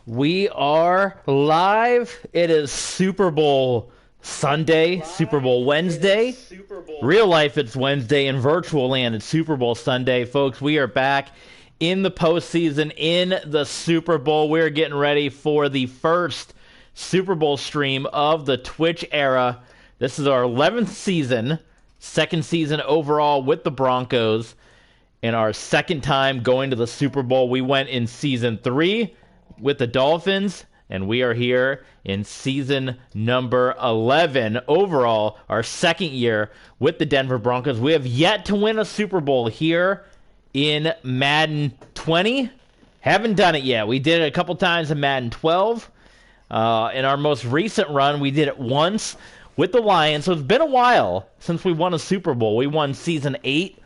We are live. It is Super Bowl Sunday, Super Bowl Wednesday. Real life, it's Wednesday. In virtual land, it's Super Bowl Sunday. Folks, we are back in the postseason, in the Super Bowl. We're getting ready for the first Super Bowl stream of the Twitch era. This is our 11th season, second season overall with the Broncos, and our second time going to the Super Bowl. We went in season 3 with the Dolphins, and we are here in season number 11 overall, our second year with the Denver Broncos. We have yet to win a Super Bowl here in Madden 20. Haven't done it yet. We did it a couple times in Madden 12. In our most recent run, we did it once with the Lions. So it's been a while since we won a Super Bowl. We won season 8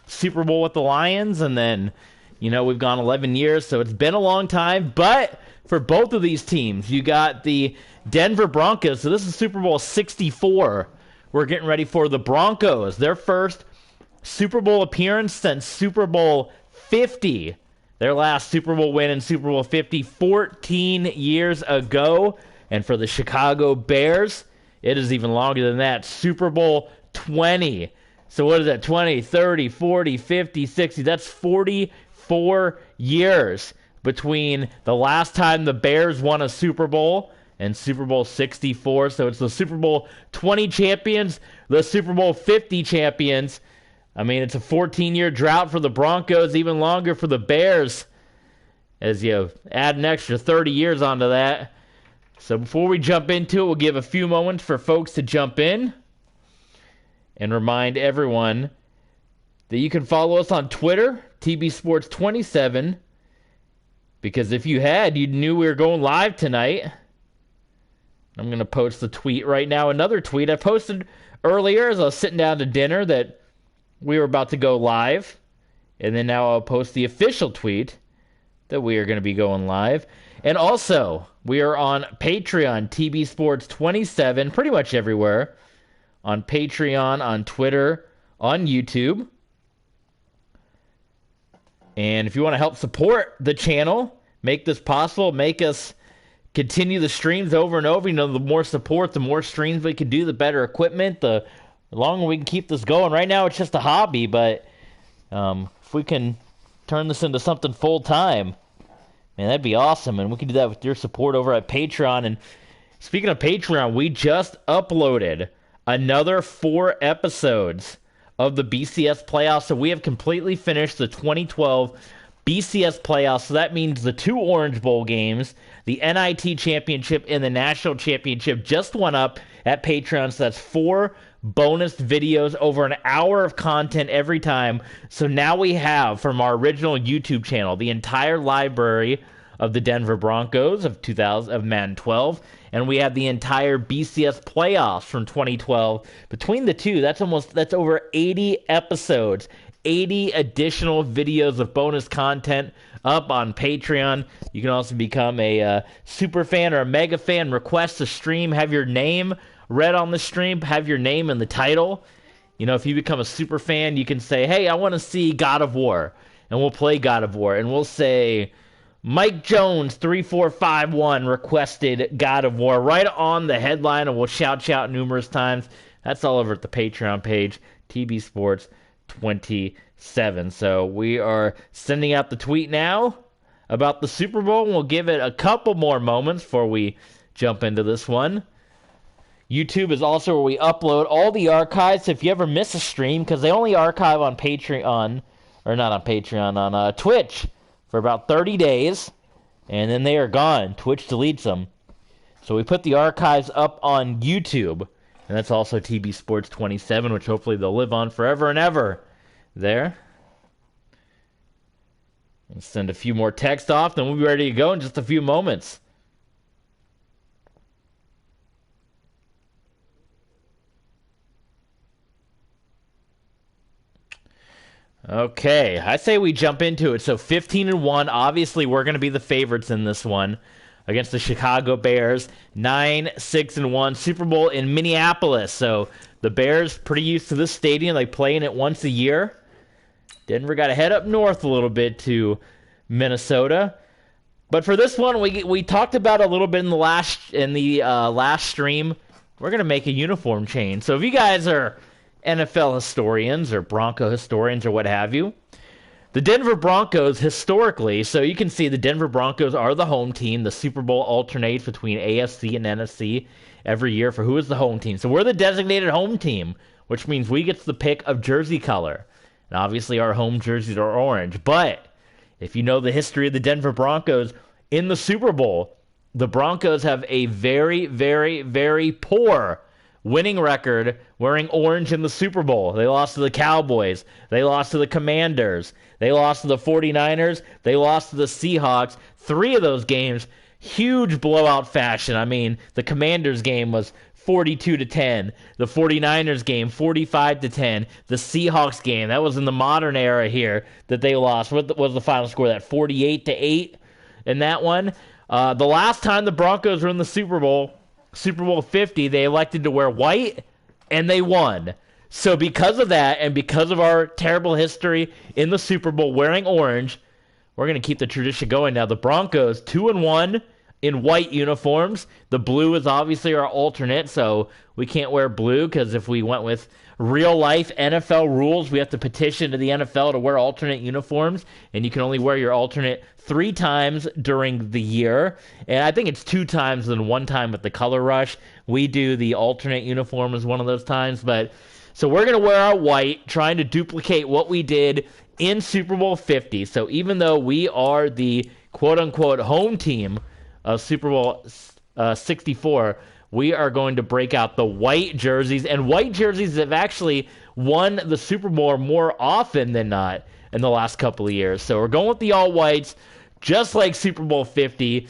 Super Bowl with the Lions, and then we've gone 11 years, so it's been a long time. But for both of these teams, you got the Denver Broncos. So this is Super Bowl 64. We're getting ready for the Broncos, their first Super Bowl appearance since Super Bowl 50. Their last Super Bowl win in Super Bowl 50, 14 years ago. And for the Chicago Bears, it is even longer than that, Super Bowl 20. So what is that, 20, 30, 40, 50, 60? That's 44 years between the last time the Bears won a Super Bowl and Super Bowl 64. So it's the Super Bowl 20 champions, the Super Bowl 50 champions. I mean, it's a 14-year drought for the Broncos, even longer for the Bears, as you add an extra 30 years onto that. So before we jump into it, we'll give a few moments for folks to jump in and remind everyone that you can follow us on Twitter, TBSports27, because if you had, you knew we were going live tonight. I'm going to post the tweet right now. Another tweet I posted earlier as I was sitting down to dinner that we were about to go live. And then now I'll post the official tweet that we are going to be going live. And also, we are on Patreon, TBSports27, pretty much everywhere. On Patreon, on Twitter, on YouTube. And if you want to help support the channel, make this possible, make us continue the streams over and over. The more support, the more streams we can do, the better equipment, the longer we can keep this going. Right now, it's just a hobby, but if we can turn this into something full-time, man, that'd be awesome. And we can do that with your support over at Patreon. And speaking of Patreon, we just uploaded another 4 episodes of the BCS playoffs. So we have completely finished the 2012 BCS playoffs. So that means the 2 Orange Bowl games, the NIT championship, and the national championship just went up at Patreon. So that's 4 bonus videos, over an hour of content every time. So now we have, from our original YouTube channel, the entire library of the Denver Broncos of Madden 12, and we have the entire BCS playoffs from 2012. Between the two, that's over 80 episodes, 80 additional videos of bonus content up on Patreon. You can also become a super fan or a mega fan, request a stream, have your name read on the stream, have your name in the title. If you become a super fan, you can say, hey, I want to see God of War, and we'll play God of War, and we'll say Mike Jones 3451 requested God of War right on the headline, and we'll shout you out numerous times. That's all over at the Patreon page, TB Sports 27. So we are sending out the tweet now about the Super Bowl, and we'll give it a couple more moments before we jump into this one. YouTube is also where we upload all the archives. So if you ever miss a stream, because they only archive on Patreon, or not on Patreon, on Twitch for about 30 days, and then they are gone. Twitch deletes them. So we put the archives up on YouTube, and that's also TB Sports 27, which hopefully they'll live on forever and ever there. Let's send a few more text off, then we'll be ready to go in just a few moments. Okay, I say we jump into it. So 15-1, obviously we're going to be the favorites in this one against the Chicago Bears. 9-6-1, Super Bowl in Minneapolis. So the Bears pretty used to this stadium. They play in it once a year. Denver got to head up north a little bit to Minnesota. But for this one, we talked about a little bit in the last stream. We're gonna make a uniform change. So if you guys are NFL historians or Bronco historians or what have you, the Denver Broncos historically, so you can see the Denver Broncos are the home team. The Super Bowl alternates between AFC and NFC every year for who is the home team. So we're the designated home team, which means we get the pick of jersey color. And obviously our home jerseys are orange. But if you know the history of the Denver Broncos in the Super Bowl, the Broncos have a very, very, very poor winning record wearing orange in the Super Bowl. They lost to the Cowboys. They lost to the Commanders. They lost to the 49ers. They lost to the Seahawks. 3 of those games, huge blowout fashion. I mean, the Commanders game was 42-10. The 49ers game, 45-10. The Seahawks game, that was in the modern era here that they lost. What was the final score? That 48-8 in that one. The last time the Broncos were in the Super Bowl 50, they elected to wear white, and they won. So because of that, and because of our terrible history in the Super Bowl wearing orange, we're going to keep the tradition going. Now, the Broncos, 2-1 in white uniforms. The blue is obviously our alternate, so we can't wear blue, because if we went with real-life NFL rules, we have to petition to the NFL to wear alternate uniforms, and you can only wear your alternate 3 times during the year. And I think it's 2 times and 1 time with the color rush. We do the alternate uniform as one of those times, but so we're going to wear our white, trying to duplicate what we did in Super Bowl 50. So even though we are the quote-unquote home team of Super Bowl 64, we are going to break out the white jerseys. And white jerseys have actually won the Super Bowl more often than not in the last couple of years. So we're going with the all-whites, just like Super Bowl 50,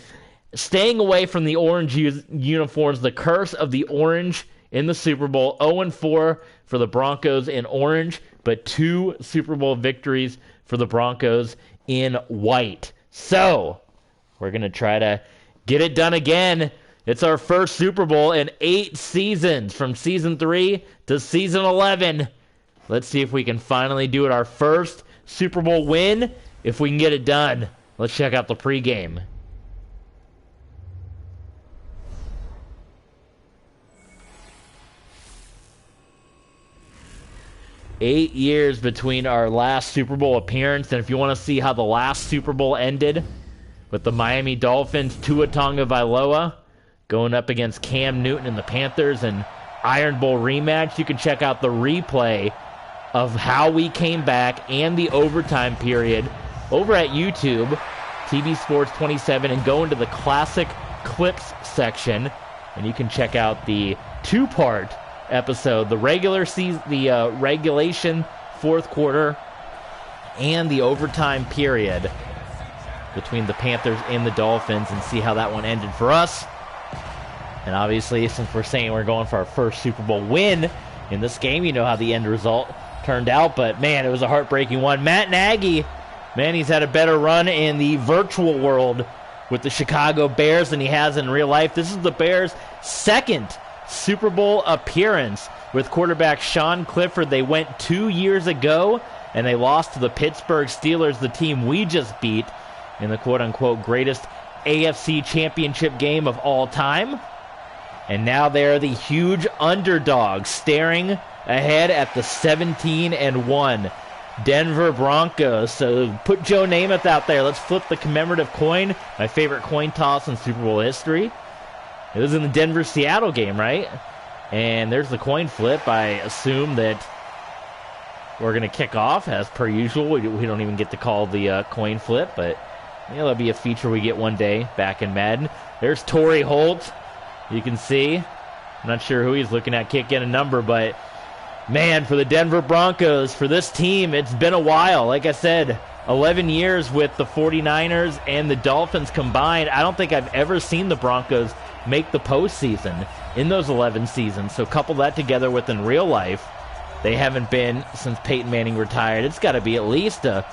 staying away from the orange uniforms, the curse of the orange in the Super Bowl. 0-4 for the Broncos in orange, but 2 Super Bowl victories for the Broncos in white. So we're going to try to get it done again. It's our first Super Bowl in 8 seasons, from season 3 to season 11. Let's see if we can finally do it. Our first Super Bowl win, if we can get it done. Let's check out the pregame. Eight years between our last Super Bowl appearance, and if you want to see how the last Super Bowl ended, with the Miami Dolphins, Tua Tagovailoa going up against Cam Newton and the Panthers, and Iron Bowl rematch, you can check out the replay of how we came back and the overtime period over at YouTube, TV Sports 27, and go into the classic clips section, and you can check out the 2-part episode, the regular season, the regulation 4th quarter, and the overtime period between the Panthers and the Dolphins, and see how that one ended for us. And obviously, since we're saying we're going for our first Super Bowl win in this game, you know how the end result turned out. But man, it was a heartbreaking one. Matt Nagy, man, he's had a better run in the virtual world with the Chicago Bears than he has in real life. This is the Bears' 2nd Super Bowl appearance with quarterback Sean Clifford. They went 2 years ago, and they lost to the Pittsburgh Steelers, the team we just beat, in the quote-unquote greatest AFC championship game of all time. And now they're the huge underdogs, staring ahead at the 17-1 Denver Broncos. So put Joe Namath out there. Let's flip the commemorative coin, my favorite coin toss in Super Bowl history. It was in the Denver-Seattle game, right? And there's the coin flip. I assume that we're going to kick off, as per usual. We don't even get to call the coin flip, but that'll be a feature we get one day back in Madden. There's Torrey Holt. You can see. I'm not sure who he's looking at kicking a number, but man, for the Denver Broncos, for this team, it's been a while. Like I said, 11 years with the 49ers and the Dolphins combined. I don't think I've ever seen the Broncos make the postseason in those 11 seasons. So couple that together with in real life, they haven't been since Peyton Manning retired. It's got to be at least a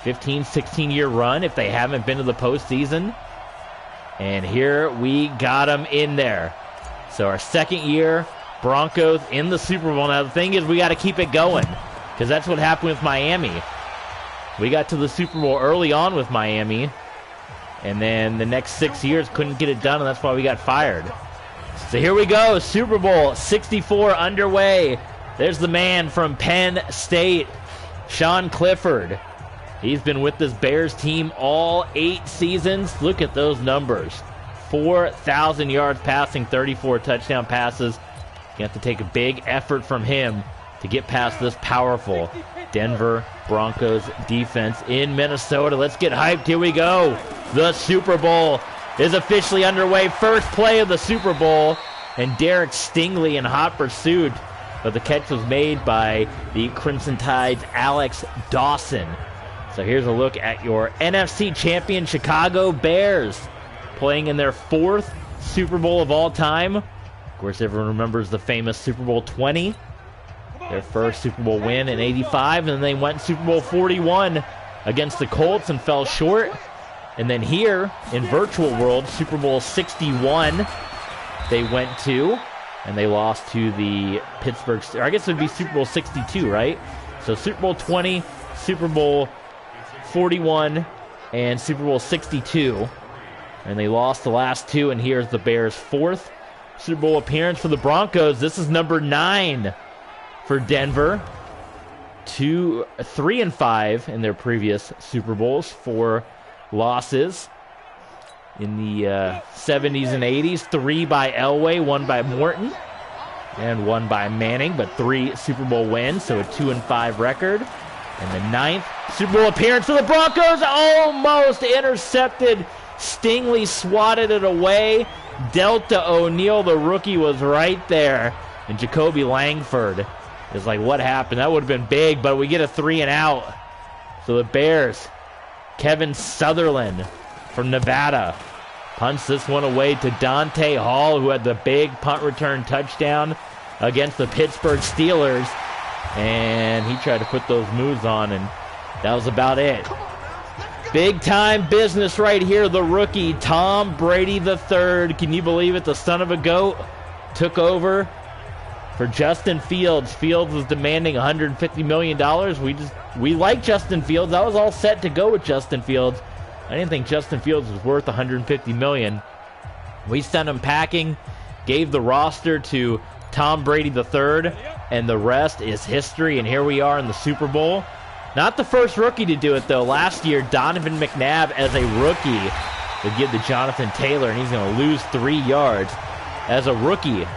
15, 16-year run if they haven't been to the postseason. And here we got them in there. So our 2nd year, Broncos in the Super Bowl. Now the thing is, we got to keep it going, because that's what happened with Miami. We got to the Super Bowl early on with Miami, And then the next 6 years couldn't get it done, and that's why we got fired. So here we go, Super Bowl 64 underway. There's the man from Penn State, Sean Clifford. He's been with this Bears team all 8 seasons. Look at those numbers. 4,000 yards passing, 34 touchdown passes. You have to take a big effort from him to get past this powerful Denver Broncos defense in Minnesota. Let's get hyped. Here we go. The Super Bowl is officially underway. First play of the Super Bowl, and Derek Stingley in hot pursuit. But the catch was made by the Crimson Tide's Alex Dawson. So here's a look at your NFC champion Chicago Bears playing in their 4th Super Bowl of all time. Of course, everyone remembers the famous Super Bowl 20. Their first Super Bowl win in 85, and then they went Super Bowl 41 against the Colts and fell short. And then here in virtual world, Super Bowl 61, they went to, and they lost to the Pittsburgh, or I guess it would be Super Bowl 62, right? So Super Bowl 20, Super Bowl 41, and Super Bowl 62. And they lost the last 2, and here's the Bears' 4th Super Bowl appearance for the Broncos. This is number 9 for Denver. 3-5 in their previous Super Bowls. 4 losses in the 70s and 80s. 3 by Elway, 1 by Morton, and 1 by Manning, but 3 Super Bowl wins, so a 2-5 record. And the 9th Super Bowl appearance for the Broncos, almost intercepted. Stingley swatted it away. Delta O'Neal, the rookie, was right there. And Jacoby Langford is like, what happened? That would have been big, but we get a 3-and-out. So the Bears, Kevin Sutherland from Nevada, punts this one away to Dante Hall, who had the big punt return touchdown against the Pittsburgh Steelers. And he tried to put those moves on, and that was about it. Big time business right here. The rookie, Tom Brady III. Can you believe it? The son of a goat took over for Justin Fields. Fields was demanding $150 million. We like Justin Fields. I was all set to go with Justin Fields. I didn't think Justin Fields was worth $150 million. We sent him packing, gave the roster to Tom Brady III, and the rest is history. And here we are in the Super Bowl. Not the first rookie to do it, though. Last year, Donovan McNabb, as a rookie, would give to Jonathan Taylor, and he's going to lose 3 yards. As a rookie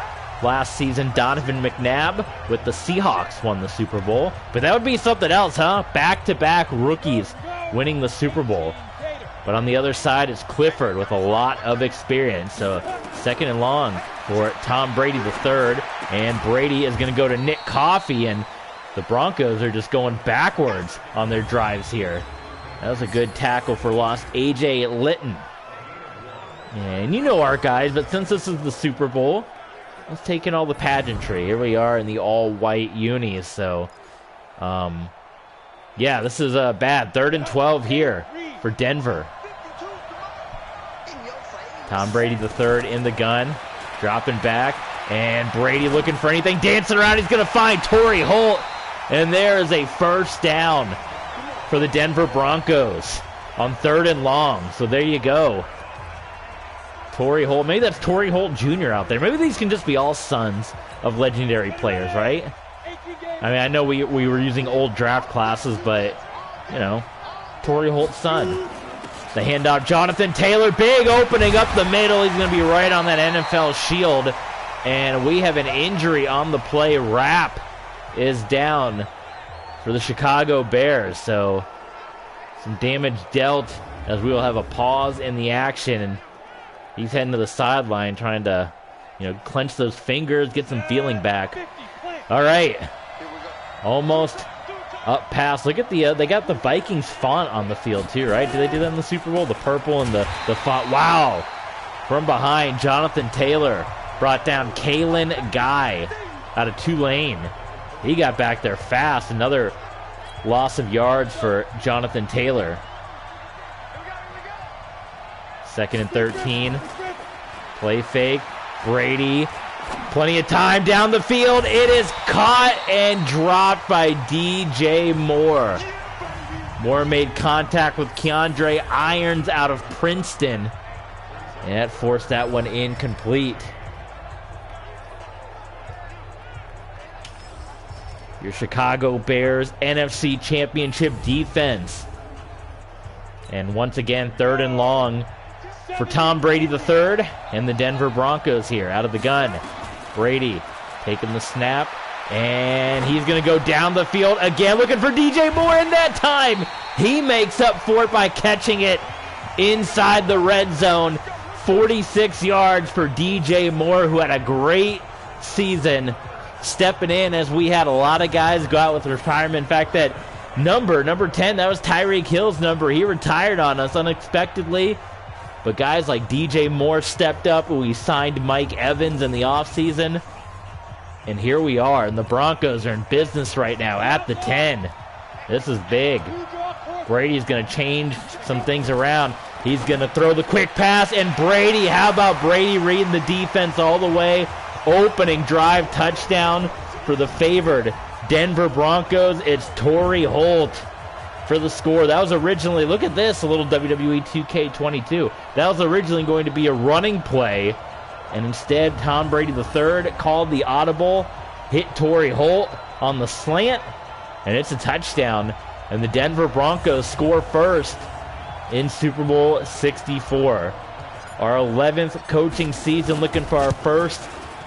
last season, Donovan McNabb with the Seahawks won the Super Bowl. But that would be something else, huh? Back-to-back rookies winning the Super Bowl. But on the other side is Clifford with a lot of experience. So 2nd and long for Tom Brady III. And Brady is going to go to Nick Coffey, and the Broncos are just going backwards on their drives here. That was a good tackle for loss. A.J. Litton. And you know our guys, but since this is the Super Bowl, let's take in all the pageantry. Here we are in the all-white unis. So, yeah, this is bad. 3rd and 12 here for Denver. Tom Brady III in the gun, dropping back, and Brady looking for anything, dancing around. He's going to find Torrey Holt. And there is a first down for the Denver Broncos on 3rd and long. So there you go. Torrey Holt. Maybe that's Torrey Holt Jr. out there. Maybe these can just be all sons of legendary players, right? I mean, I know we were using old draft classes, but, you know, Torrey Holt's son. The handoff, Jonathan Taylor. Big opening up the middle. He's going to be right on that NFL shield. And we have an injury on the play. Rapp is down for the Chicago Bears. So some damage dealt as we will have a pause in the action. And he's heading to the sideline trying to, you know, clench those fingers, get some feeling back. All right. Almost up past. Look at the, they got the Vikings font on the field too, right? Did they do that in the Super Bowl? The purple and the font. Wow. From behind, Jonathan Taylor brought down Kalen Guy out of Tulane. He got back there fast. Another loss of yards for Jonathan Taylor. 2nd and 13. Play fake. Brady. Plenty of time down the field. It is caught and dropped by DJ Moore. Moore made contact with Keandre Irons out of Princeton. And that forced that one incomplete. Your Chicago Bears NFC Championship defense. And once again, 3rd and long for Tom Brady III and the Denver Broncos here out of the gun. Brady taking the snap, and he's going to go down the field again, looking for DJ Moore, and that time he makes up for it by catching it inside the red zone. 46 yards for DJ Moore, who had a great season stepping in as we had a lot of guys go out with retirement. In fact, that number 10, that was Tyreek Hill's number. He retired on us unexpectedly. But guys like DJ Moore stepped up. We signed Mike Evans in the offseason. And here we are. And the Broncos are in business right now at the 10. This is big. Brady's going to change some things around. He's going to throw the quick pass. And Brady, how about Brady reading the defense all the way? Opening drive touchdown for the favored Denver Broncos. It's Torrey Holt for the score. That was originally, look at this, a little WWE 2K22. That was originally going to be a running play, and instead Tom Brady III called the audible, hit Torrey Holt on the slant, and it's a touchdown. And the Denver Broncos score first in Super Bowl 64. Our 11th coaching season, looking for our first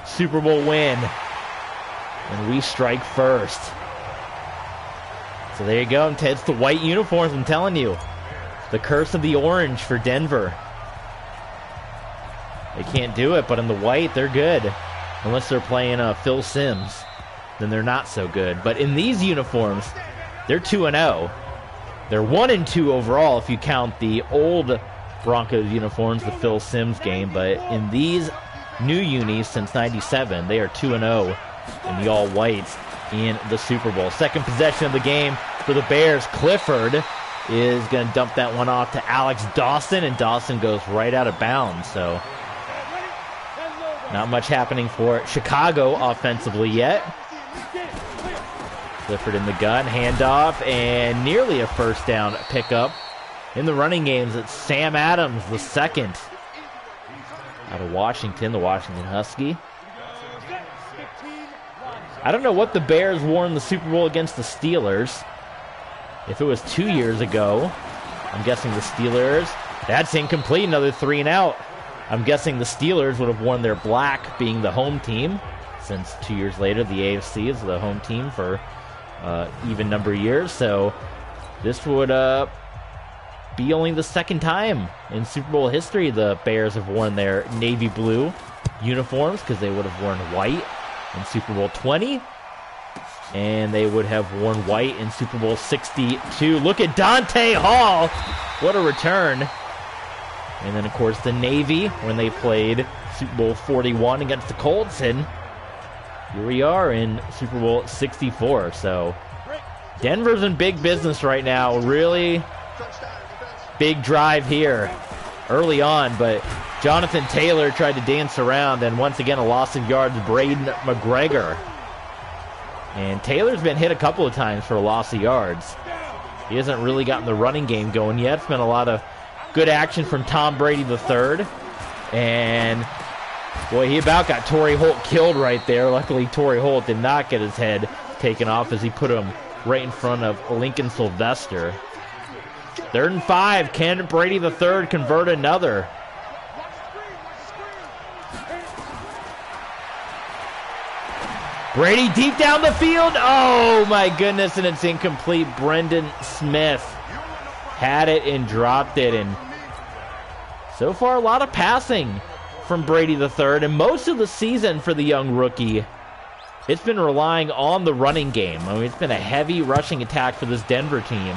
Super Bowl win. And we strike first. So there you go. It's the white uniforms, I'm telling you. The curse of the orange for Denver. They can't do it, but in the white, they're good. Unless they're playing Phil Simms. Then they're not so good. But in these uniforms, they're 2-0. They're 1-2 overall if you count the old Broncos uniforms, the Phil Simms game. But in these new unis since 97, they are 2-0 in the all-whites in the Super Bowl. Second possession of the game for the Bears. Clifford is going to dump that one off to Alex Dawson, and Dawson goes right out of bounds. So not much happening for Chicago offensively yet. Clifford in the gun, handoff, and nearly a first down pickup. In the running games, it's Sam Adams, the second, out of Washington, the Washington Husky. I don't know what the Bears wore in the Super Bowl against the Steelers. If it was 2 years ago, I'm guessing the Steelers. That's incomplete, another 3 and out. I'm guessing the Steelers would have worn their black, being the home team, since 2 years later the AFC is the home team for even number of years. So this would be only the second time in Super Bowl history the Bears have worn their navy blue uniforms, because they would have worn white in Super Bowl 20, and they would have worn white in Super Bowl 62. Look at Dante Hall. What a return. And then, of course, the Navy when they played Super Bowl 41 against the Colts, and here we are in Super Bowl 64. So Denver's in big business right now. Really big drive here early on, but Jonathan Taylor tried to dance around, and once again a loss of yards, Braden McGregor. And Taylor's been hit a couple of times for a loss of yards. He hasn't really gotten the running game going yet. It's been a lot of good action from Tom Brady III. And boy, he about got Torrey Holt killed right there. Luckily, Torrey Holt did not get his head taken off as he put him right in front of Lincoln Sylvester. 3rd and 5. Can Brady III convert another? Brady deep down the field. Oh my goodness, and it's incomplete. Brendan Smith had it and dropped it. And so far, a lot of passing from Brady III, and most of the season for the young rookie, it's been relying on the running game. I mean, it's been a heavy rushing attack for this Denver team.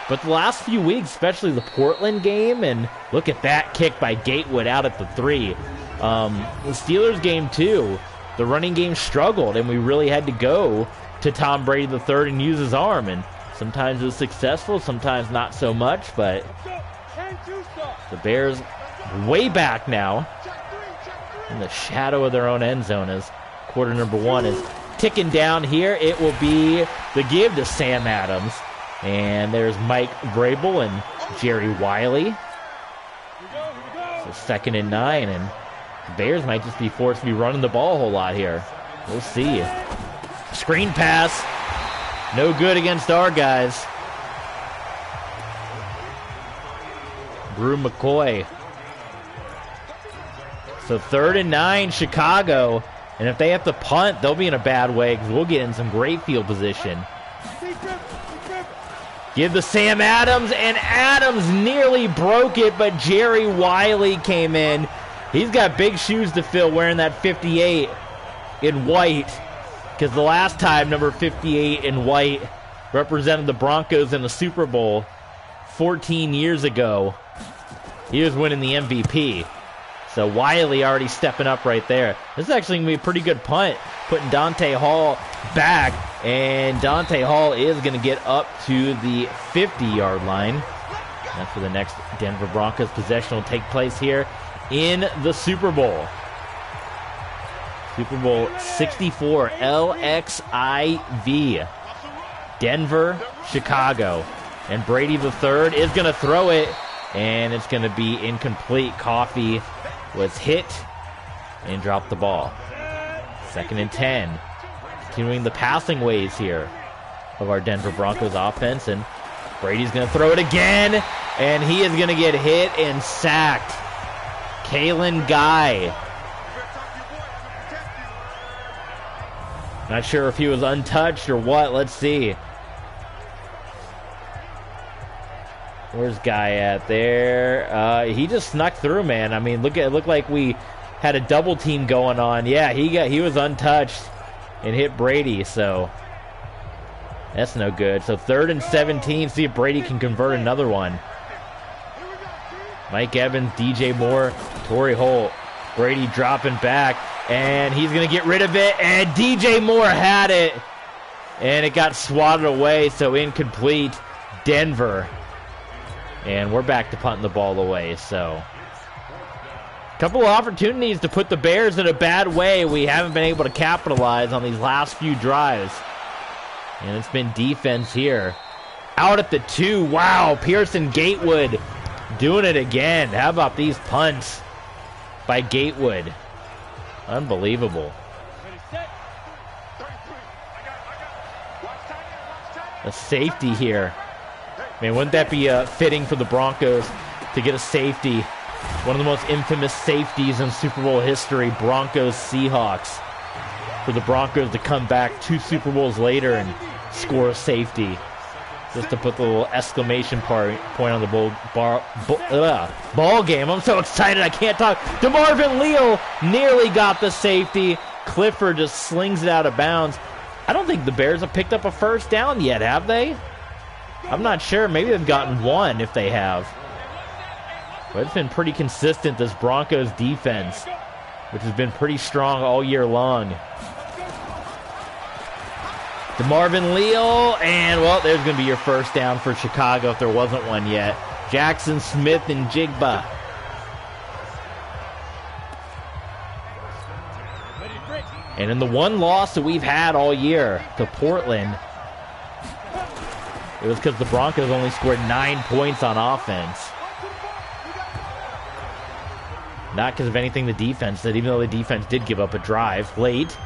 But the last few weeks, especially the Portland game, and look at that kick by Gatewood out at the 3. The Steelers game too, the running game struggled, and we really had to go to Tom Brady III and use his arm. And sometimes it was successful, sometimes not so much, but the Bears way back now in the shadow of their own end zone as quarter number 1 is ticking down here. It will be the give to Sam Adams. And there's Mike Vrabel and Jerry Wiley. So 2nd and 9, and the Bears might just be forced to be running the ball a whole lot here. We'll see. Screen pass. No good against our guys. Brew McCoy. So 3rd and 9, Chicago. And if they have to punt, they'll be in a bad way because we'll get in some great field position. Give to Sam Adams, and Adams nearly broke it, but Jerry Wiley came in. He's got big shoes to fill wearing that 58 in white, because the last time number 58 in white represented the Broncos in the Super Bowl 14 years ago. He was winning the MVP. So Wiley already stepping up right there. This is actually going to be a pretty good punt, putting Dante Hall back. And Dante Hall is going to get up to the 50-yard line. That's where the next Denver Broncos possession will take place here in the Super Bowl. Super Bowl 64, LXIV. Denver, Chicago. And Brady the third is going to throw it, and it's going to be incomplete. Coffee was hit and dropped the ball. 2nd and 10. Continuing the passing ways here of our Denver Broncos offense, and Brady's going to throw it again, and he is going to get hit and sacked. Kalen Guy. Not sure if he was untouched or what. Let's see. Where's Guy at there? He just snuck through, man. I mean, it looked like we had a double team going on. Yeah, he was untouched and hit Brady, so that's no good. So 3rd and 17. See if Brady can convert another one. Mike Evans, DJ Moore, Torrey Holt. Brady dropping back, and he's going to get rid of it, and DJ Moore had it, and it got swatted away, so incomplete. Denver. And we're back to punting the ball away, so a couple of opportunities to put the Bears in a bad way. We haven't been able to capitalize on these last few drives. And it's been defense here. Out at the 2. Wow, Pearson Gatewood doing it again. How about these punts by Gatewood? Unbelievable. A safety here. Man, wouldn't that be fitting for the Broncos to get a safety? One of the most infamous safeties in Super Bowl history, Broncos-Seahawks. For the Broncos to come back 2 Super Bowls later and score a safety. Just to put the little exclamation point on the ball game. I'm so excited I can't talk. DeMarvin Leal nearly got the safety. Clifford just slings it out of bounds. I don't think the Bears have picked up a first down yet, have they? I'm not sure. Maybe they've gotten one if they have. But it's been pretty consistent, this Broncos defense, which has been pretty strong all year long. DeMarvin Leal, and, well, there's going to be your first down for Chicago if there wasn't one yet. Jackson Smith and Jigba. And in the one loss that we've had all year to Portland, it was because the Broncos only scored 9 points on offense. Not because of anything the defense did, even though the defense did give up a drive late.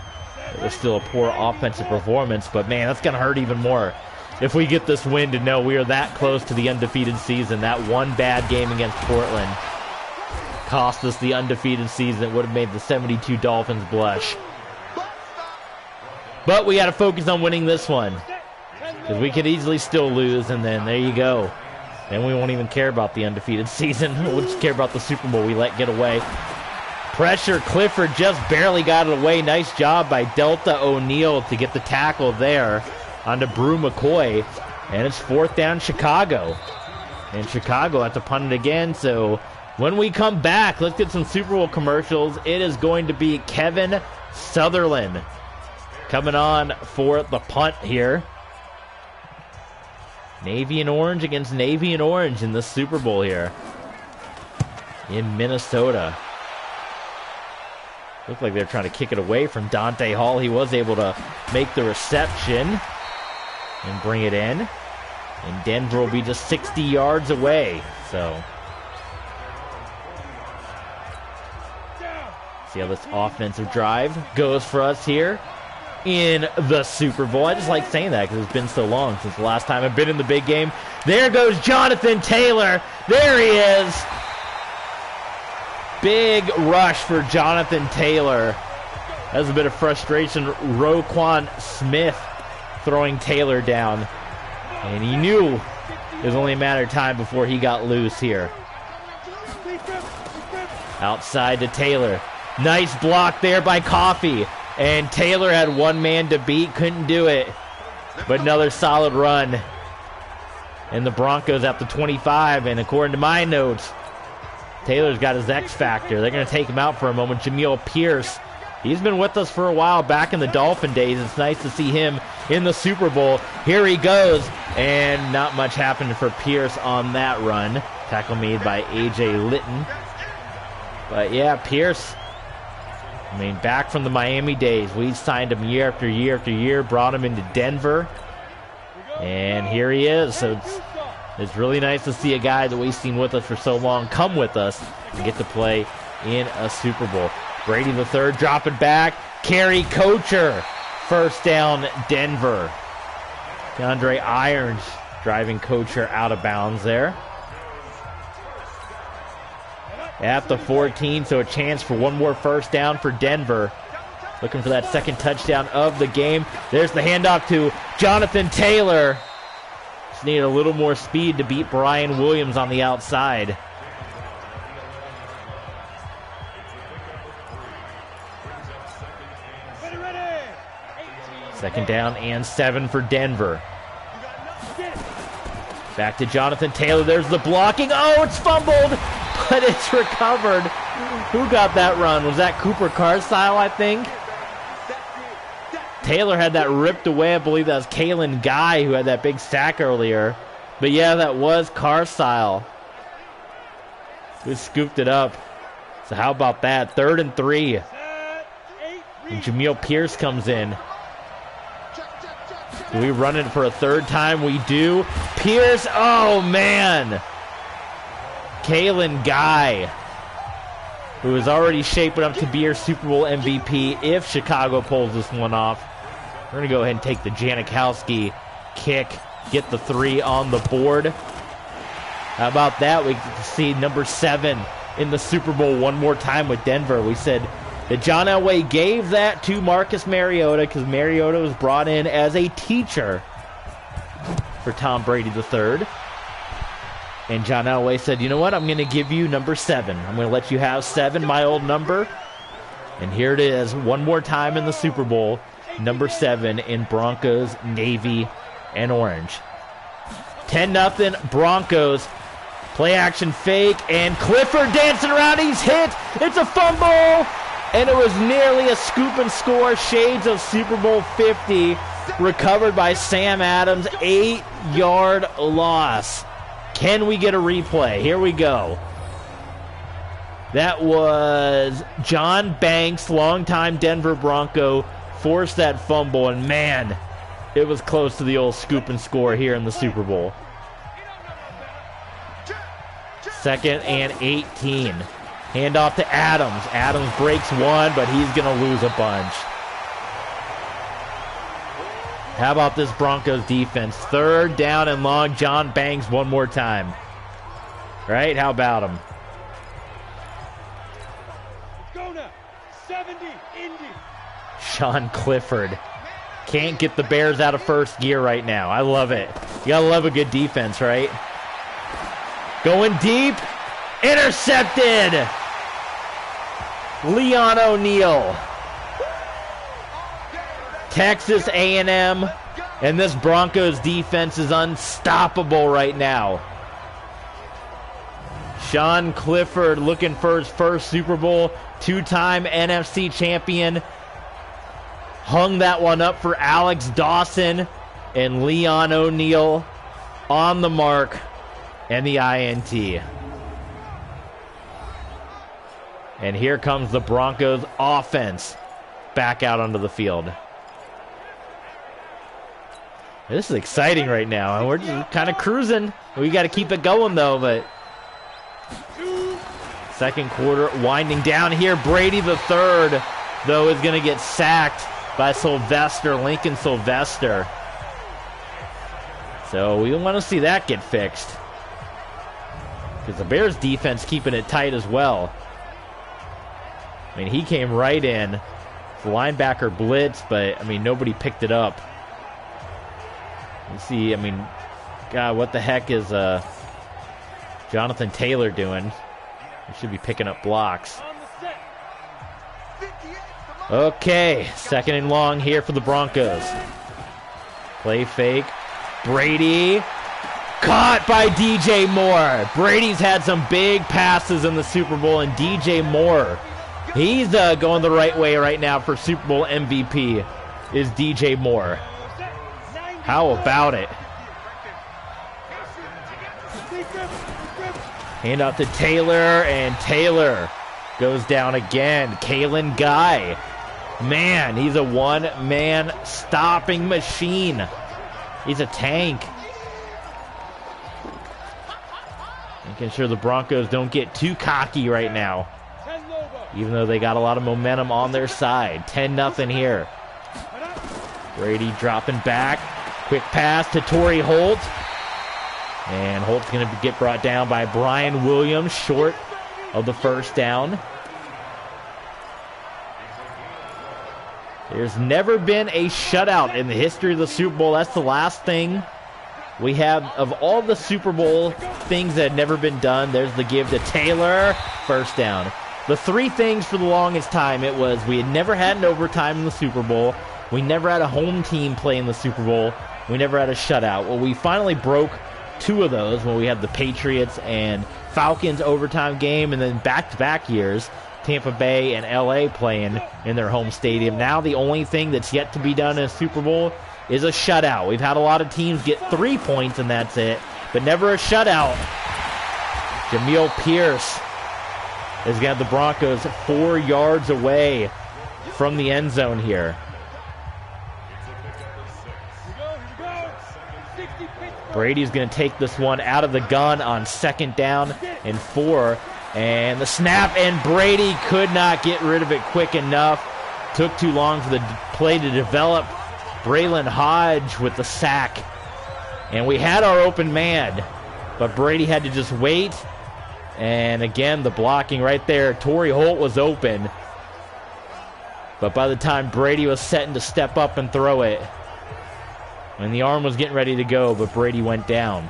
It was still a poor offensive performance, but man, that's going to hurt even more if we get this win to know we are that close to the undefeated season. That one bad game against Portland cost us the undefeated season. It would have made the 72 Dolphins blush. But we got to focus on winning this one, because we could easily still lose, and then there you go. Then we won't even care about the undefeated season. We'll just care about the Super Bowl we let get away. Pressure, Clifford just barely got it away. Nice job by Delta O'Neal to get the tackle there onto Brew McCoy. And it's 4th down Chicago. And Chicago has to punt it again. So when we come back, let's get some Super Bowl commercials. It is going to be Kevin Sutherland coming on for the punt here. Navy and orange against Navy and orange in the Super Bowl here in Minnesota. Looked like they're trying to kick it away from Dante Hall. He was able to make the reception and bring it in. And Denver will be just 60 yards away. So, see how this offensive drive goes for us here in the Super Bowl. I just like saying that because it's been so long since the last time I've been in the big game. There goes Jonathan Taylor. There he is. Big rush for Jonathan Taylor. That's a bit of frustration. Roquan Smith throwing Taylor down. And he knew it was only a matter of time before he got loose here. Outside to Taylor. Nice block there by Coffey. And Taylor had one man to beat. Couldn't do it. But another solid run. And the Broncos at the 25. And according to my notes, Taylor's got his X factor. They're going to take him out for a moment. Jamil Pierce. He's been with us for a while back in the Dolphin days. It's nice to see him in the Super Bowl. Here he goes. And not much happened for Pierce on that run. Tackle made by A.J. Litton. But yeah, Pierce, I mean, back from the Miami days. We signed him year after year after year. Brought him into Denver. And here he is. So it's really nice to see a guy that we've seen with us for so long come with us and get to play in a Super Bowl. Brady the third dropping back. Kerry Coacher. First down, Denver. DeAndre Irons driving Coacher out of bounds there. At the 14, so a chance for one more first down for Denver. Looking for that second touchdown of the game. There's the handoff to Jonathan Taylor. Just need a little more speed to beat Brian Williams on the outside. Second down and 7 for Denver. Back to Jonathan Taylor. There's the blocking. Oh, it's fumbled, but it's recovered. Who got that run? Was that Cooper Carstyle, I think? Taylor had that ripped away. I believe that was Kalen Guy who had that big sack earlier. But yeah, that was Carstyle who scooped it up. So how about that? 3rd and 3. And Jamil Pierce comes in. Do we run it for a third time? We do. Pierce, oh man. Kalen Guy, who is already shaping up to be our Super Bowl MVP if Chicago pulls this one off. We're going to go ahead and take the Janikowski kick, get the 3 on the board. How about that? We get to see number 7 in the Super Bowl one more time with Denver. We said that John Elway gave that to Marcus Mariota because Mariota was brought in as a teacher for Tom Brady III. And John Elway said, you know what? I'm going to give you number 7. I'm going to let you have 7, my old number. And here it is, one more time in the Super Bowl. Number 7 in Broncos, Navy, and Orange. 10-0 Broncos. Play action fake, and Clifford dancing around. He's hit. It's a fumble. And it was nearly a scoop and score. Shades of Super Bowl 50. Recovered by Sam Adams. 8-yard loss. Can we get a replay? Here we go. That was John Banks, longtime Denver Bronco, forced that fumble. And man, it was close to the old scoop and score here in the Super Bowl. 2nd and 18. Handoff to Adams. Adams breaks one, but he's going to lose a bunch. How about this Broncos defense? 3rd down and long. John Banks one more time. Right? How about him? Go now. 70, Indy. Sean Clifford. Can't get the Bears out of first gear right now. I love it. You got to love a good defense, right? Going deep. Intercepted. Leon O'Neal. Texas A&M, and this Broncos defense is unstoppable right now. Sean Clifford looking for his first Super Bowl, 2-time NFC champion. Hung that one up for Alex Dawson, and Leon O'Neal on the mark and the INT. And here comes the Broncos offense back out onto the field. This is exciting right now, and we're just kind of cruising. We got to keep it going, though, but second quarter winding down here. Brady the third, though, is going to get sacked by Lincoln Sylvester. So we want to see that get fixed, because the Bears defense keeping it tight as well. I mean, he came right in. The linebacker blitz, but, I mean, nobody picked it up. You see, I mean, God, what the heck is Jonathan Taylor doing? He should be picking up blocks. Okay, second and long here for the Broncos. Play fake. Brady. Caught by DJ Moore. Brady's had some big passes in the Super Bowl, and DJ Moore, he's going the right way right now for Super Bowl MVP, is DJ Moore. How about it? Hand out to Taylor, and Taylor goes down again. Kalen Guy. Man, he's a one-man stopping machine. He's a tank. Making sure the Broncos don't get too cocky right now, even though they got a lot of momentum on their side. 10-0 here. Brady dropping back. Quick pass to Torrey Holt. And Holt's going to get brought down by Brian Williams, short of the first down. There's never been a shutout in the history of the Super Bowl. That's the last thing we have of all the Super Bowl things that had never been done. There's the give to Taylor. First down. The three things for the longest time, it was we had never had an overtime in the Super Bowl. We never had a home team play in the Super Bowl. We never had a shutout. Well, we finally broke two of those when we had the Patriots and Falcons overtime game, and then back-to-back years, Tampa Bay and LA playing in their home stadium. Now the only thing that's yet to be done in a Super Bowl is a shutout. We've had a lot of teams get 3 points and that's it, but never a shutout. Jamil Pierce has got the Broncos 4 yards away from the end zone here. Brady's going to take this one out of the gun on second down and 4. And the snap, and Brady could not get rid of it quick enough. Took too long for the play to develop. Braylon Hodge with the sack. And we had our open man, but Brady had to just wait. And again, the blocking right there. Torrey Holt was open. But by the time Brady was setting to step up and throw it, and the arm was getting ready to go, but Brady went down.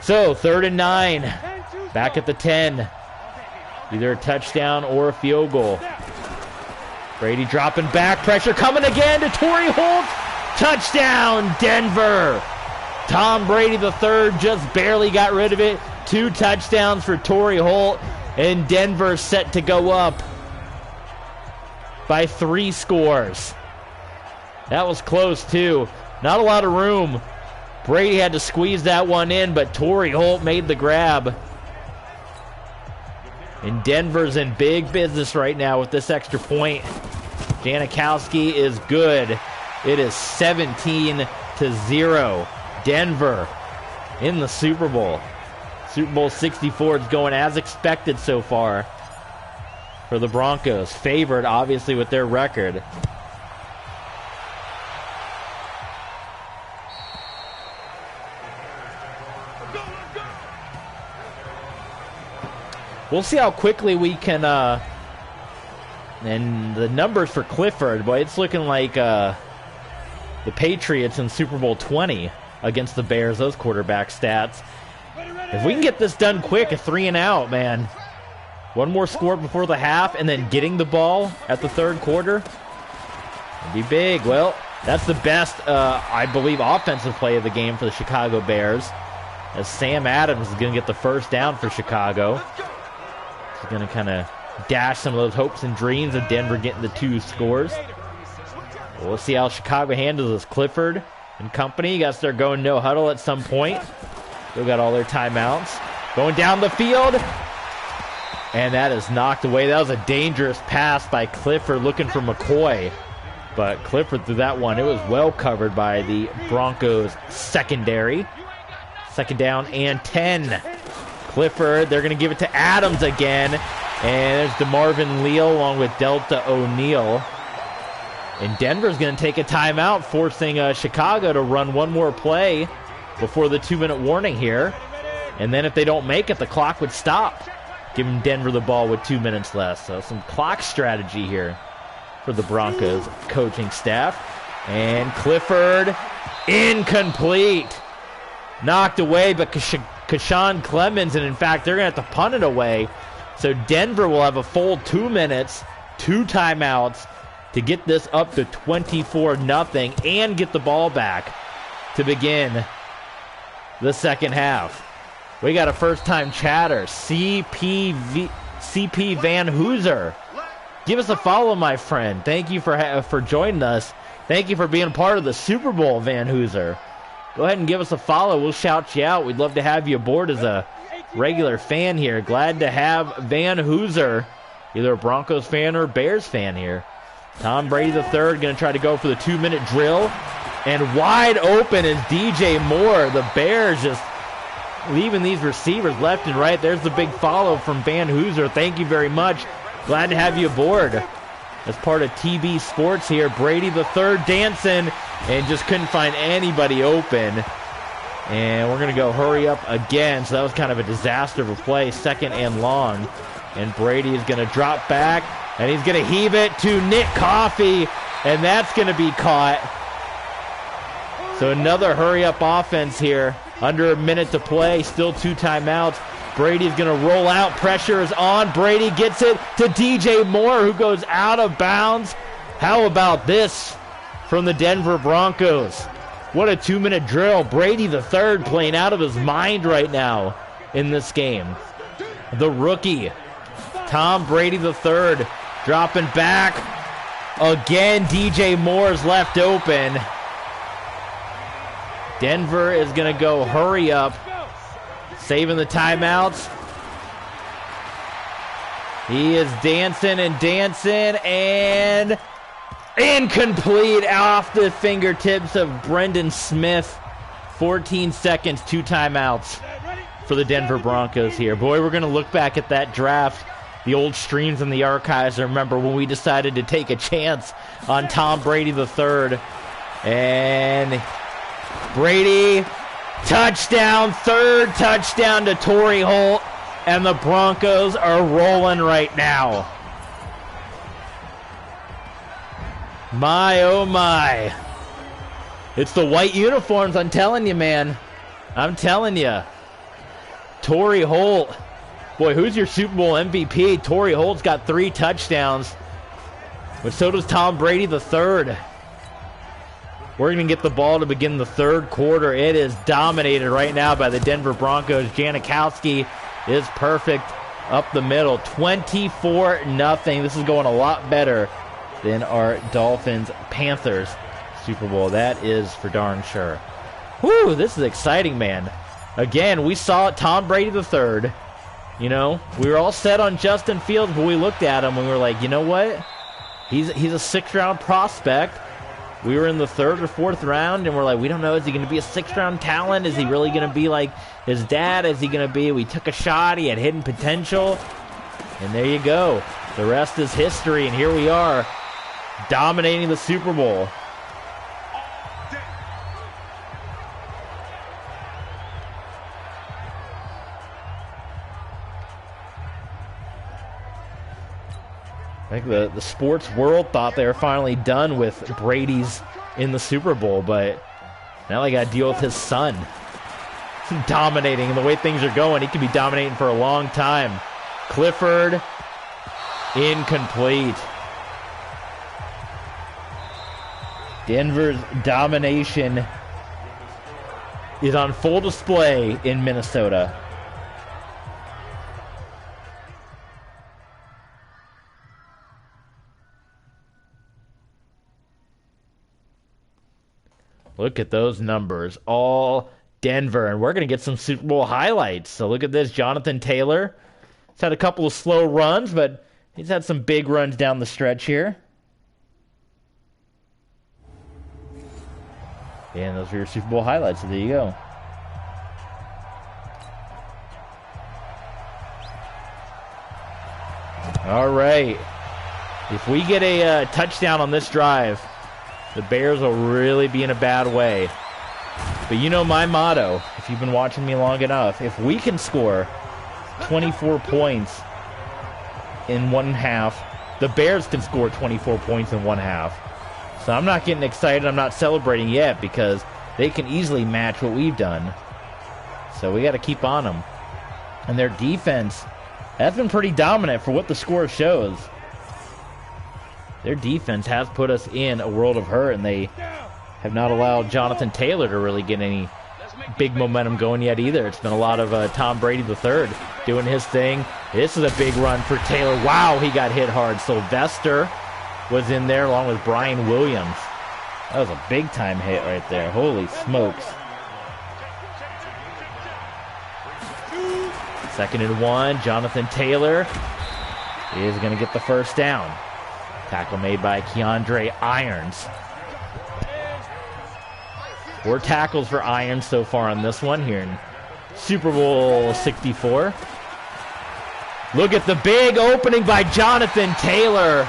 So, 3rd and 9. Back at the 10. Either a touchdown or a field goal. Brady dropping back. Pressure coming again to Torrey Holt. Touchdown, Denver. Tom Brady III just barely got rid of it. 2 touchdowns for Torrey Holt. And Denver set to go up by 3 scores. That was close, too. Not a lot of room. Brady had to squeeze that one in, but Torrey Holt made the grab. And Denver's in big business right now with this extra point. Janikowski is good. It is 17-0. Denver in the Super Bowl. Super Bowl 64 is going as expected so far for the Broncos. Favored, obviously, with their record. We'll see how quickly we can, and the numbers for Clifford, boy, it's looking like the Patriots in Super Bowl 20 against the Bears, those quarterback stats. If we can get this done quick, a 3 and out, man. One more score before the half, and then getting the ball at the third quarter, it'd be big. Well, that's the best, I believe, offensive play of the game for the Chicago Bears, as Sam Adams is going to get the first down for Chicago. He's going to kind of dash some of those hopes and dreams of Denver getting the 2 scores. We'll see how Chicago handles this. Clifford and company got to start going no huddle at some point. Still got all their timeouts. Going down the field. And that is knocked away. That was a dangerous pass by Clifford looking for McCoy. But Clifford threw that one. It was well covered by the Broncos secondary. Second down and 10. Clifford, they're going to give it to Adams again. And there's DeMarvin Leal along with Delta O'Neal. And Denver's going to take a timeout, forcing Chicago to run one more play before the 2-minute warning here. And then if they don't make it, the clock would stop, giving Denver the ball with 2 minutes left. So some clock strategy here for the Broncos coaching staff. And Clifford, incomplete. Knocked away, but Kashawn Clemens, and in fact, they're going to have to punt it away. So Denver will have a full 2 minutes, 2 timeouts to get this up to 24-0 and get the ball back to begin the second half. We got a first-time chatter, CP Van Hooser. Give us a follow, my friend. Thank you for joining us. Thank you for being part of the Super Bowl, Van Hooser. Go ahead and give us a follow. We'll shout you out. We'd love to have you aboard as a regular fan here. Glad to have Van Hooser, either a Broncos fan or a Bears fan here. Tom Brady III going to try to go for the 2-minute drill. And wide open is DJ Moore. The Bears just leaving these receivers left and right. There's the big follow from Van Hooser. Thank you very much. Glad to have you aboard as part of TB Sports here. Brady III dancing and just couldn't find anybody open. And we're going to go hurry up again. So that was kind of a disaster of a play, 2nd and long. And Brady is going to drop back, and he's going to heave it to Nick Coffey, and that's going to be caught. So another hurry-up offense here. Under a minute to play, still 2 timeouts. Brady's going to roll out. Pressure is on. Brady gets it to DJ Moore, who goes out of bounds. How about this from the Denver Broncos? What a 2-minute drill. Brady III playing out of his mind right now in this game. The rookie, Tom Brady III, dropping back. Again, DJ Moore's left open. Denver is going to go hurry up, saving the timeouts. He is dancing and incomplete off the fingertips of Brendan Smith. 14 seconds, 2 timeouts for the Denver Broncos here. Boy, we're going to look back at that draft, the old streams and the archives. I remember when we decided to take a chance on Tom Brady III. And Brady, touchdown, 3rd touchdown to Torrey Holt, and the Broncos are rolling right now. My, oh my. It's the white uniforms, I'm telling you, man. I'm telling you. Torrey Holt. Boy, who's your Super Bowl MVP? Torrey Holt's got 3 touchdowns, but so does Tom Brady III. We're going to get the ball to begin the 3rd quarter. It is dominated right now by the Denver Broncos. Janikowski is perfect up the middle. 24-0. This is going a lot better than our Dolphins-Panthers Super Bowl. That is for darn sure. Whew, this is exciting, man. Again, we saw Tom Brady III. You know, we were all set on Justin Fields, but we looked at him and we were like, you know what? He's a 6th-round prospect. We were in the 3rd or 4th round, and we're like, we don't know. Is he going to be a 6th-round talent? Is he really going to be like his dad? Is he going to be? We took a shot. He had hidden potential. And there you go. The rest is history, and here we are, dominating the Super Bowl. I think the sports world thought they were finally done with Brady's in the Super Bowl, but now they got to deal with his son. Dominating, and the way things are going, he could be dominating for a long time. Clifford, incomplete. Denver's domination is on full display in Minnesota. Look at those numbers. All Denver. And we're going to get some Super Bowl highlights. So look at this. Jonathan Taylor. He's had a couple of slow runs, but he's had some big runs down the stretch here. And those are your Super Bowl highlights, so there you go. All right. If we get a touchdown on this drive, the Bears will really be in a bad way. But you know my motto, if you've been watching me long enough, if we can score 24 points in one half, the Bears can score 24 points in one half. So I'm not getting excited, I'm not celebrating yet, because they can easily match what we've done. So we got to keep on them. And their defense has been pretty dominant for what the score shows. Their defense has put us in a world of hurt, and they have not allowed Jonathan Taylor to really get any big momentum going yet either. It's been a lot of Tom Brady III doing his thing. This is a big run for Taylor. Wow, he got hit hard. Sylvester was in there along with Brian Williams. That was a big-time hit right there. Holy smokes. 2nd and 1. Jonathan Taylor is going to get the first down. Tackle made by Keandre Irons. 4 tackles for Irons so far on this one here in Super Bowl 64. Look at the big opening by Jonathan Taylor.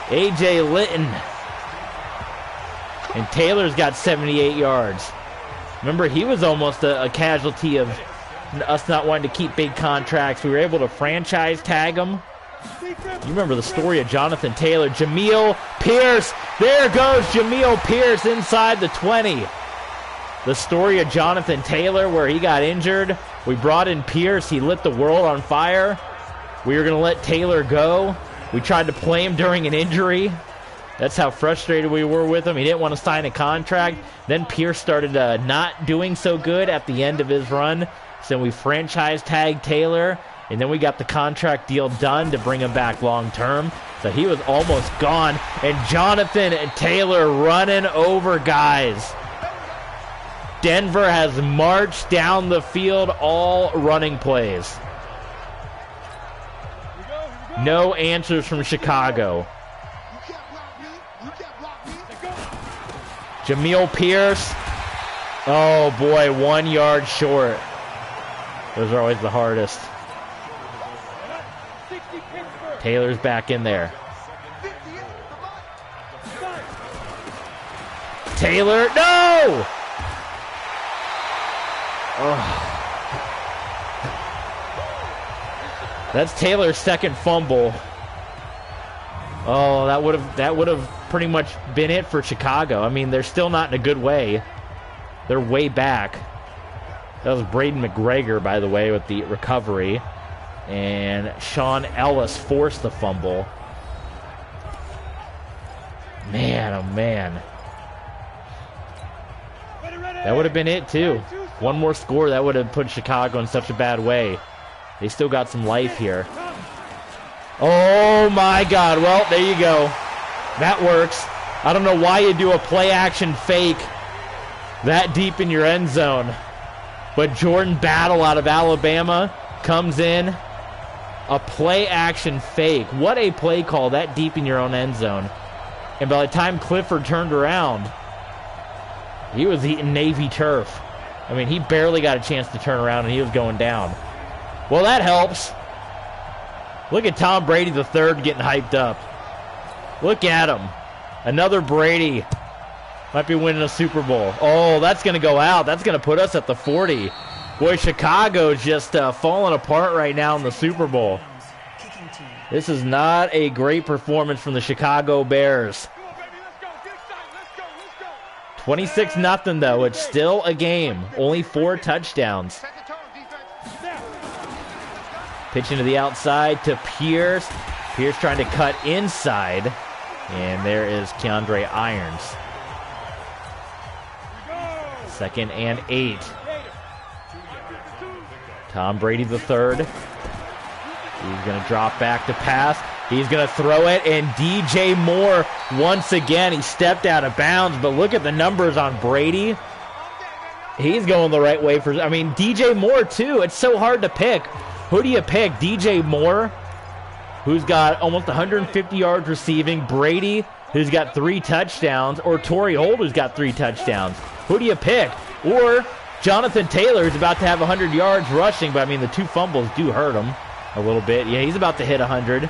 A.J. Litton. And Taylor's got 78 yards. Remember, he was almost a casualty of us not wanting to keep big contracts. We were able to franchise tag him. You remember the story of Jonathan Taylor. Jamil Pierce. There goes Jamil Pierce inside the 20. The story of Jonathan Taylor where he got injured. We brought in Pierce. He lit the world on fire. We were going to let Taylor go. We tried to play him during an injury. That's how frustrated we were with him. He didn't want to sign a contract. Then Pierce started not doing so good at the end of his run. So we franchise tagged Taylor. And then we got the contract deal done to bring him back long term. So he was almost gone. And Jonathan Taylor running over guys. Denver has marched down the field all running plays. No answers from Chicago. Jamil Pierce. Oh boy, 1 yard short. Those are always the hardest. Taylor's back in there. Taylor, no! Oh. That's Taylor's second fumble. Oh, that would have pretty much been it for Chicago. I mean, they're still not in a good way. They're way back. That was Braden McGregor, by the way, with the recovery. And Sean Ellis forced the fumble. Man, oh man. That would have been it, too. One more score, that would have put Chicago in such a bad way. They still got some life here. Oh, my God. Well, there you go. That works. I don't know why you do a play-action fake that deep in your end zone. But Jordan Battle out of Alabama comes in. A play-action fake. What a play call that deep in your own end zone. And by the time Clifford turned around, he was eating Navy turf. I mean, he barely got a chance to turn around, and he was going down. Well, that helps. Look at Tom Brady III getting hyped up. Look at him. Another Brady. Might be winning a Super Bowl. Oh, that's going to go out. That's going to put us at the 40. Boy, Chicago's just falling apart right now in the Super Bowl. This is not a great performance from the Chicago Bears. 26-0 though. It's still a game. Only 4 touchdowns. Pitching to the outside to Pierce. Pierce trying to cut inside. And there is Keandre Irons. 2nd and 8. Tom Brady III. He's going to drop back to pass. He's going to throw it, and DJ Moore once again. He stepped out of bounds, but look at the numbers on Brady. He's going the right way for. I mean, DJ Moore too. It's so hard to pick. Who do you pick? DJ Moore, who's got almost 150 yards receiving. Brady who's got 3 touchdowns, or Torrey Holt, who's got 3 touchdowns? Who do you pick? Or Jonathan Taylor, who's about to have 100 yards rushing, but I mean, the 2 fumbles do hurt him a little bit. Yeah, he's about to hit 100.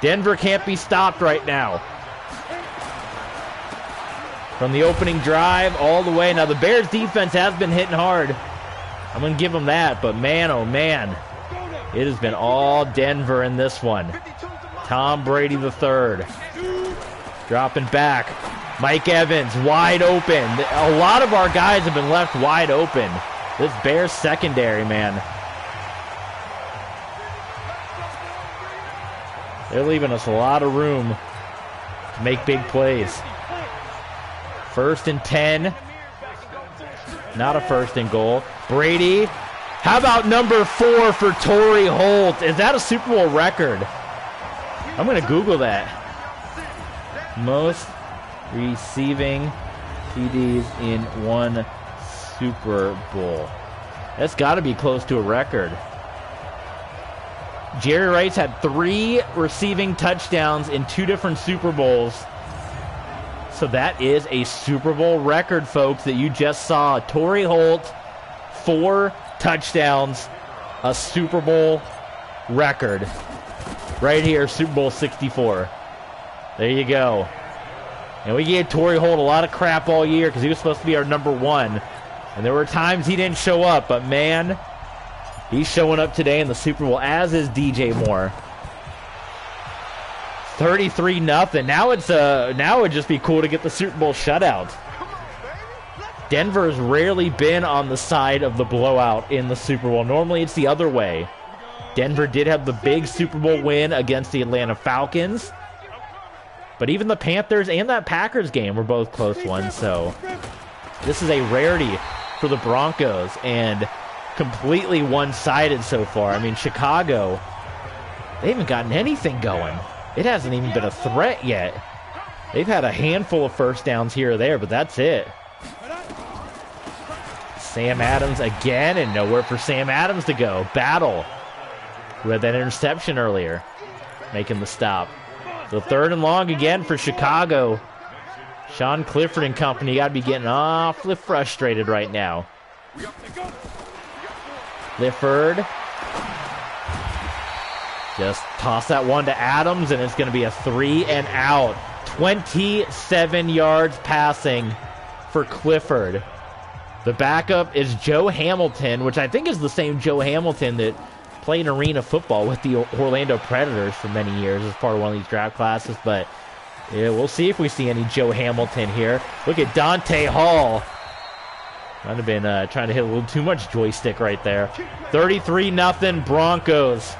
Denver can't be stopped right now. From the opening drive all the way. Now, the Bears' defense has been hitting hard. I'm going to give them that, but man, oh man, it has been all Denver in this one. Tom Brady III dropping back. Mike Evans wide open. A lot of our guys have been left wide open. This Bears secondary, man. They're leaving us a lot of room to make big plays. 1st and 10. Not a 1st and goal. Brady. How about number 4 for Torrey Holt? Is that a Super Bowl record? I'm going to Google that. Most receiving TDs in one Super Bowl. That's got to be close to a record. Jerry Rice had 3 receiving touchdowns in 2 different Super Bowls. So that is a Super Bowl record, folks, that you just saw. Torrey Holt, 4 touchdowns, a Super Bowl record. Right here, Super Bowl 64. There you go. And we gave Torrey Holt a lot of crap all year because he was supposed to be our number 1. And there were times he didn't show up, but man, he's showing up today in the Super Bowl, as is DJ Moore. 33-0. Now it'd just be cool to get the Super Bowl shutout. Denver's rarely been on the side of the blowout in the Super Bowl. Normally it's the other way. Denver did have the big Super Bowl win against the Atlanta Falcons. But even the Panthers and that Packers game were both close ones, so this is a rarity for the Broncos and completely one-sided so far. I mean, Chicago, they haven't gotten anything going. It hasn't even been a threat yet. They've had a handful of first downs here or there, but that's it. Sam Adams again, and nowhere for Sam Adams to go. Battle, who had that interception earlier, making the stop. So 3rd and long again for Chicago. Sean Clifford and company got to be getting awfully frustrated right now. Clifford. Just toss that one to Adams, and it's going to be a 3 and out. 27 yards passing for Clifford. The backup is Joe Hamilton, which I think is the same Joe Hamilton that played arena football with the Orlando Predators for many years as part of one of these draft classes. But yeah, we'll see if we see any Joe Hamilton here. Look at Dante Hall. Might have been trying to hit a little too much joystick right there. 33-0 Broncos.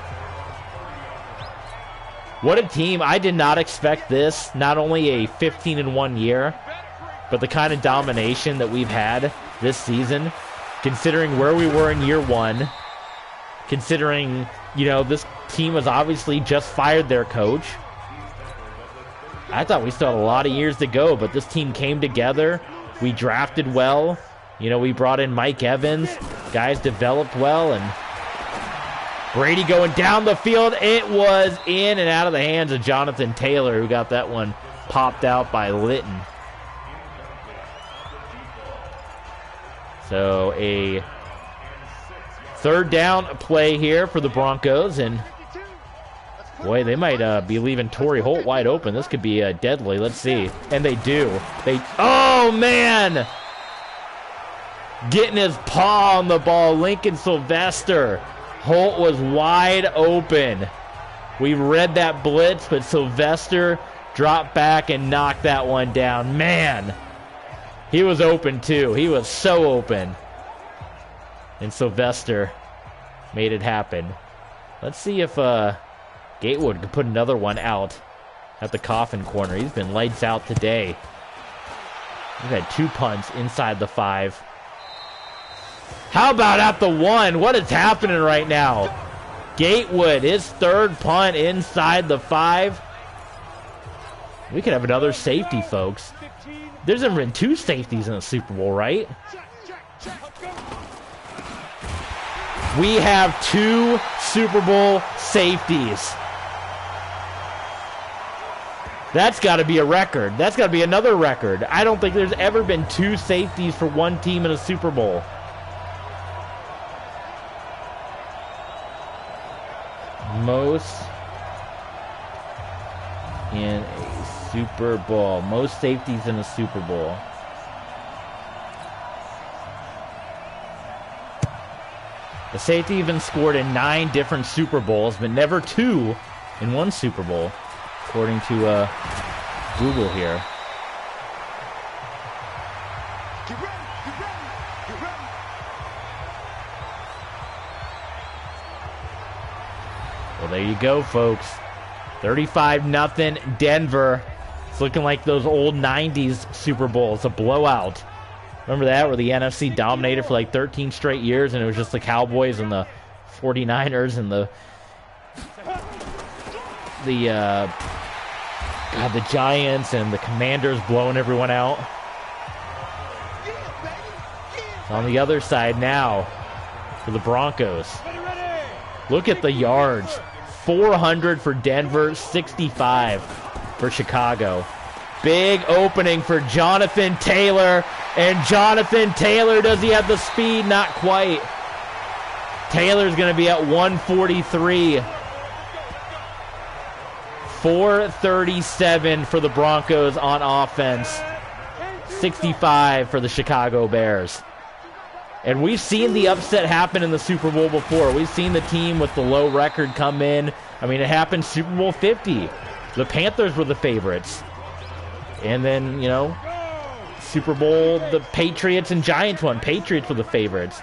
What a team. I did not expect this. Not only a 15-1 year, but the kind of domination that we've had this season, considering where we were in year 1, considering, you know, this team was obviously just fired their coach. I thought we still had a lot of years to go, but this team came together. We drafted well. You know, we brought in Mike Evans. Guys developed well, and Brady going down the field. It was in and out of the hands of Jonathan Taylor, who got that one popped out by Litton. So a 3rd down play here for the Broncos, and boy, they might be leaving Torrey Holt wide open. This could be deadly. Let's see. And they do. Oh, man! Getting his paw on the ball. Lincoln Sylvester. Holt was wide open. We read that blitz, but Sylvester dropped back and knocked that one down. Man, he was open too. He was so open. And Sylvester made it happen. Let's see if Gatewood can put another one out at the coffin corner. He's been lights out today. We've had 2 punts inside the 5. How about at the 1? What is happening right now? Gatewood, his 3rd punt inside the 5. We could have another safety, folks. There's never been 2 safeties in the Super Bowl, right? We have 2 Super Bowl safeties. That's got to be a record. That's got to be another record. I don't think there's ever been 2 safeties for one team in a Super Bowl. Most in a Super Bowl. Most safeties in a Super Bowl. The safety even scored in 9 different Super Bowls, but never 2 in one Super Bowl, according to Google here. Get ready, get ready, get ready. Well, there you go, folks. 35-0 Denver. It's looking like those old 90s Super Bowls, a blowout. Remember that, where the NFC dominated for like 13 straight years, and it was just the Cowboys and the 49ers and the Giants and the Commanders blowing everyone out. On the other side now for the Broncos. Look at the yards. 400 for Denver, 65 for Chicago. Big opening for Jonathan Taylor. And Jonathan Taylor, does he have the speed? Not quite. Taylor's going to be at 143. 437 for the Broncos on offense. 65 for the Chicago Bears. And we've seen the upset happen in the Super Bowl before. We've seen the team with the low record come in. I mean, it happened Super Bowl 50. The Panthers were the favorites. And then, you know, Super Bowl, the Patriots and Giants won. Patriots were the favorites.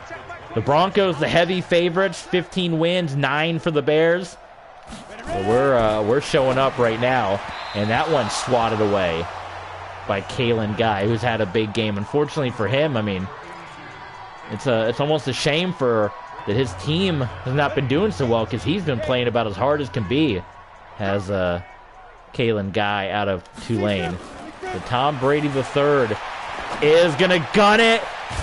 The Broncos, the heavy favorites, 15 wins, 9 for the Bears. Well, we're showing up right now, and that one swatted away by Kalen Guy, who's had a big game. Unfortunately for him, I mean, it's almost a shame that his team has not been doing so well, because he's been playing about as hard as can be. Has Kalen Guy out of Tulane. But Tom Brady III is going to gun it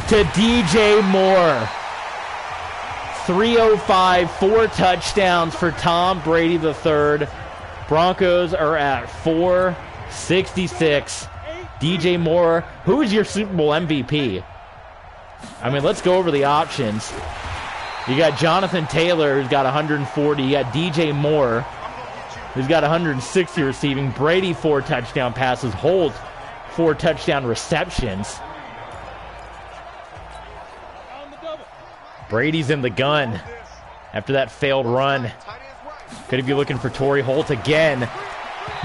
to DJ Moore. 305, 4 touchdowns for Tom Brady III. Broncos are at 466. DJ Moore, who is your Super Bowl MVP? I mean, let's go over the options. You got Jonathan Taylor, who's got 140. You got DJ Moore, who's got 160 receiving. Brady, 4 touchdown passes. Holt, 4 touchdown receptions. Brady's in the gun after that failed run. Could he be looking for Torrey Holt again?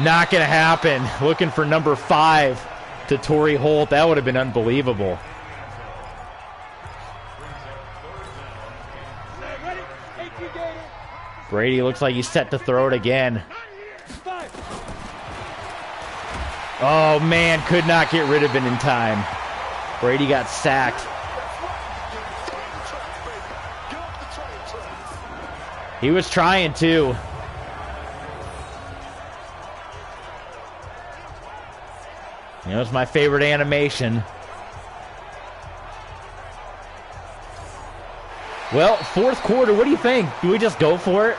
Not going to happen. Looking for number 5 to Torrey Holt. That would have been unbelievable. Brady looks like he's set to throw it again. Oh, man, could not get rid of it in time. Brady got sacked. He was trying to. You know, it's my favorite animation. Well, 4th quarter, what do you think? Do we just go for it?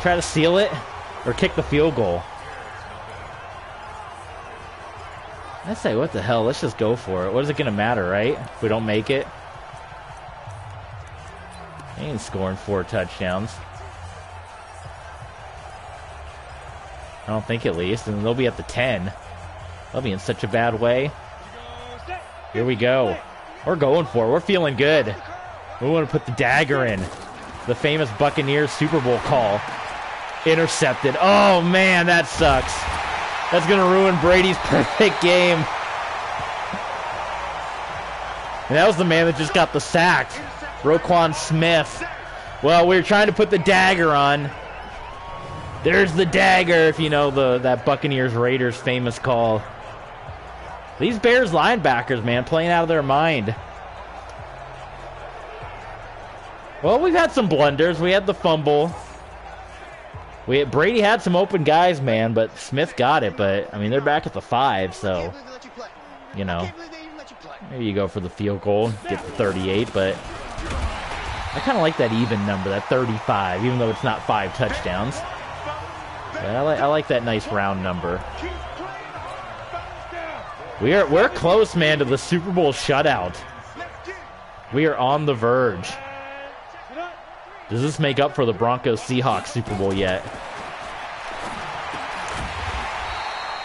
Try to seal it? Or kick the field goal? I say, what the hell? Let's just go for it. What is it going to matter, right? If we don't make it? He ain't scoring 4 touchdowns. I don't think, at least. And they'll be at the 10. They'll be in such a bad way. Here we go. We're going for it. We're feeling good. We want to put the dagger in. The famous Buccaneers Super Bowl call. Intercepted. Oh, man, that sucks. That's going to ruin Brady's perfect game. And that was the man that just got the sack. Roquan Smith. Well, we were trying to put the dagger on. There's the dagger, if you know that Buccaneers-Raiders famous call. These Bears linebackers, man, playing out of their mind. Well, we've had some blunders. We had the fumble. Brady had some open guys, man, but Smith got it. But, I mean, they're back at the 5, so, you know, maybe you go for the field goal, get the 38, but I kind of like that even number, that 35, even though it's not 5 touchdowns. Yeah, I like that nice round number. We're close, man, to the Super Bowl shutout. We are on the verge. Does this make up for the Broncos-Seahawks Super Bowl yet?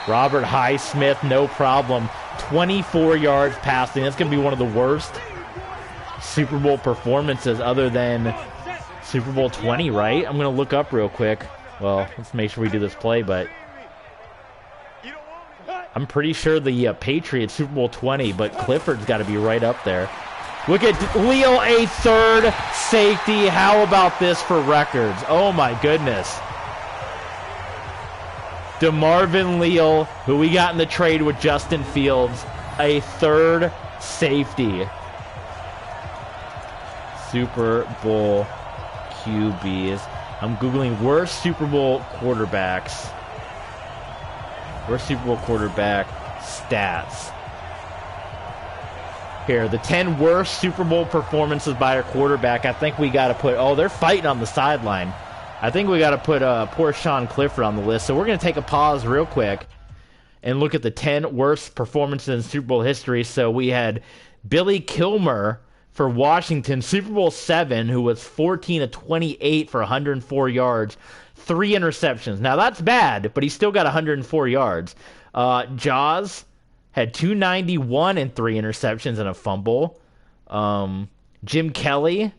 Robert Highsmith, no problem. 24 yards passing. That's going to be one of the worst Super Bowl performances other than Super Bowl 20, right? I'm going to look up real quick. Well, let's make sure we do this play, but I'm pretty sure the Patriots Super Bowl 20, but Clifford's got to be right up there. Look at Leo, a third safety. How about this for records? Oh, my goodness. DeMarvin Leal, who we got in the trade with Justin Fields, a third safety. Super Bowl QBs. I'm Googling worst Super Bowl quarterbacks. Worst Super Bowl quarterback stats. Here, the 10 worst Super Bowl performances by a quarterback. I think we got to put... Oh, they're fighting on the sideline. I think we got to put poor Sean Clifford on the list. So we're going to take a pause real quick and look at the 10 worst performances in Super Bowl history. So we had Billy Kilmer for Washington, Super Bowl 7, who was 14 of 28 for 104 yards, 3 interceptions. Now, that's bad, but he still got 104 yards. Jaws had 291 and 3 interceptions and a fumble. Jim Kelly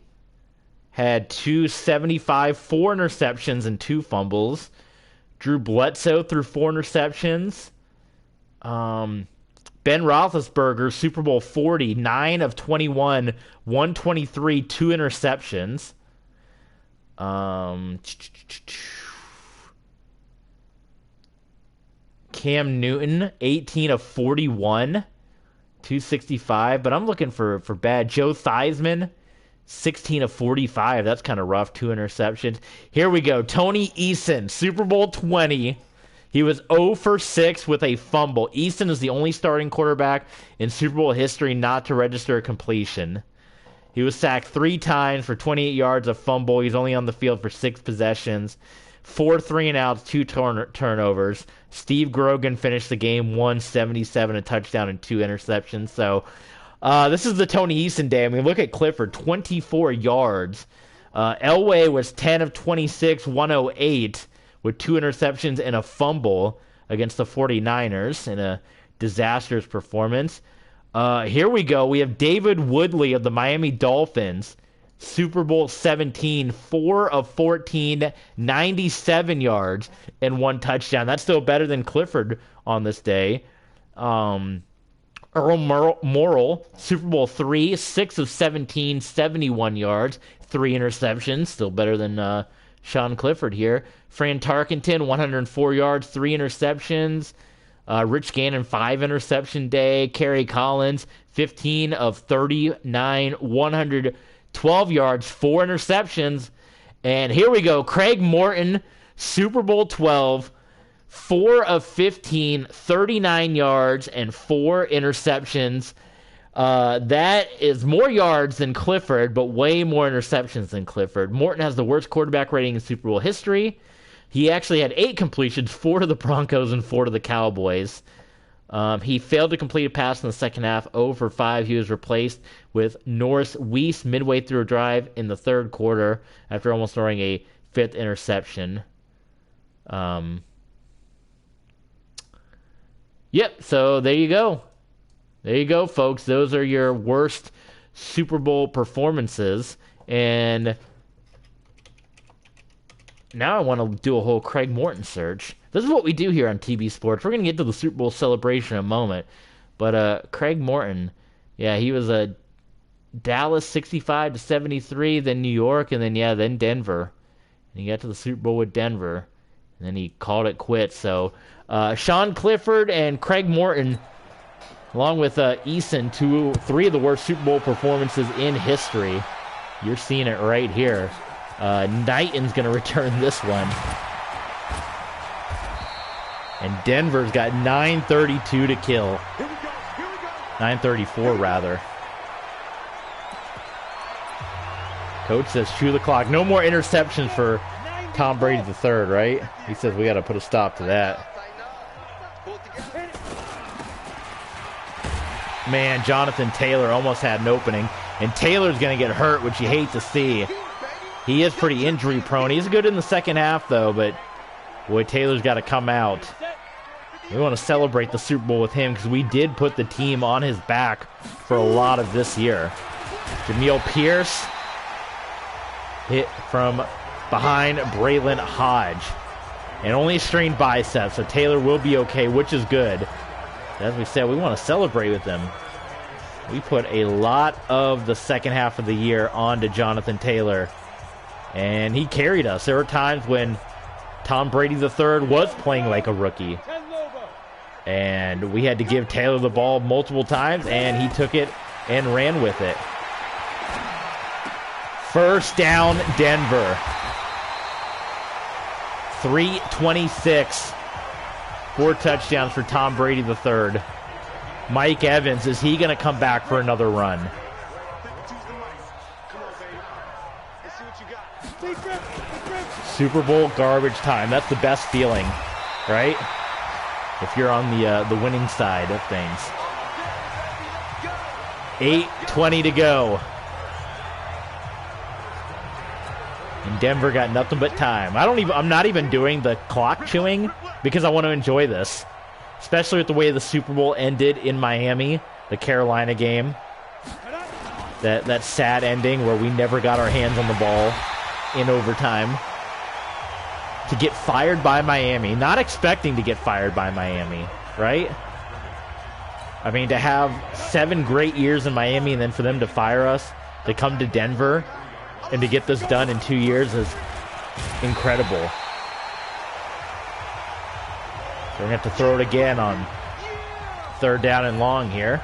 had 275, 4 interceptions and 2 fumbles. Drew Bledsoe threw 4 interceptions. Ben Roethlisberger, Super Bowl 40, 9 of 21, 123, 2 interceptions. Cam Newton, 18 of 41, 265. But I'm looking for bad. Joe Theismann, 16 of 45. That's kind of rough. 2 interceptions. Here we go. Tony Eason, Super Bowl 20. He was 0 for 6 with a fumble. Eason is the only starting quarterback in Super Bowl history not to register a completion. He was sacked 3 times for 28 yards, a fumble. He's only on the field for 6 possessions. 4 3-and-outs, 2 turnovers. Steve Grogan finished the game 177, a touchdown and 2 interceptions. So this is the Tony Eason day. I mean, look at Clifford, 24 yards. Elway was 10 of 26, 108 with 2 interceptions and a fumble against the 49ers in a disastrous performance. Here we go. We have David Woodley of the Miami Dolphins, Super Bowl 17, 4 of 14, 97 yards, and 1 touchdown. That's still better than Clifford on this day. Earl Morrall, Super Bowl 3, 6 of 17, 71 yards, 3 interceptions. Still better than Sean Clifford here. Fran Tarkenton, 104 yards, 3 interceptions. Rich Gannon, 5 interception day. Kerry Collins, 15 of 39, 112 yards, 4 interceptions. And here we go. Craig Morton, Super Bowl 12, 4 of 15, 39 yards, and 4 interceptions. That is more yards than Clifford, but way more interceptions than Clifford. Morton has the worst quarterback rating in Super Bowl history. He actually had 8 completions, 4 to the Broncos and 4 to the Cowboys. He failed to complete a pass in the second half, 0 for 5. He was replaced with Norris Weiss midway through a drive in the third quarter after almost throwing a 5th interception. Yep, so there you go. There you go, folks. Those are your worst Super Bowl performances. And now I want to do a whole Craig Morton search. This is what we do here on TB Sports. We're going to get to the Super Bowl celebration in a moment. But Craig Morton, yeah, he was a Dallas 65 to 73, then New York, and then Denver. And he got to the Super Bowl with Denver. And then he called it quits. So Sean Clifford and Craig Morton, along with Eason, 3 of the worst Super Bowl performances in history. You're seeing it right here. Knighton's going to return this one. And Denver's got 9:32 to kill. 9:34, rather. Coach says chew the clock. No more interceptions for Tom Brady the third, right? He says we got to put a stop to that. Man, Jonathan Taylor almost had an opening. And Taylor's going to get hurt, which you hate to see. He is pretty injury prone. He's good in the second half, though, but boy, Taylor's got to come out. We want to celebrate the Super Bowl with him because we did put the team on his back for a lot of this year. Jamil Pierce hit from behind Braylon Hodge. And only a strained bicep, so Taylor will be okay, which is good. As we said, we want to celebrate with him. We put a lot of the second half of the year onto Jonathan Taylor. And he carried us. There were times when Tom Brady III was playing like a rookie. And we had to give Taylor the ball multiple times, and he took it and ran with it. First down, Denver. 3:26. 4 touchdowns for Tom Brady III. Mike Evans, is he going to come back for another run? Super Bowl garbage time. That's the best feeling, right? If you're on the winning side of things. 8:20 to go. And Denver got nothing but time. I'm not even doing the clock chewing because I want to enjoy this. Especially with the way the Super Bowl ended in Miami, the Carolina game. That sad ending where we never got our hands on the ball in overtime. To get fired by Miami. Not expecting to get fired by Miami, right? I mean, to have 7 great years in Miami and then for them to fire us, to come to Denver, and to get this done in 2 years is incredible. So we're going to have to throw it again on 3rd down and long here.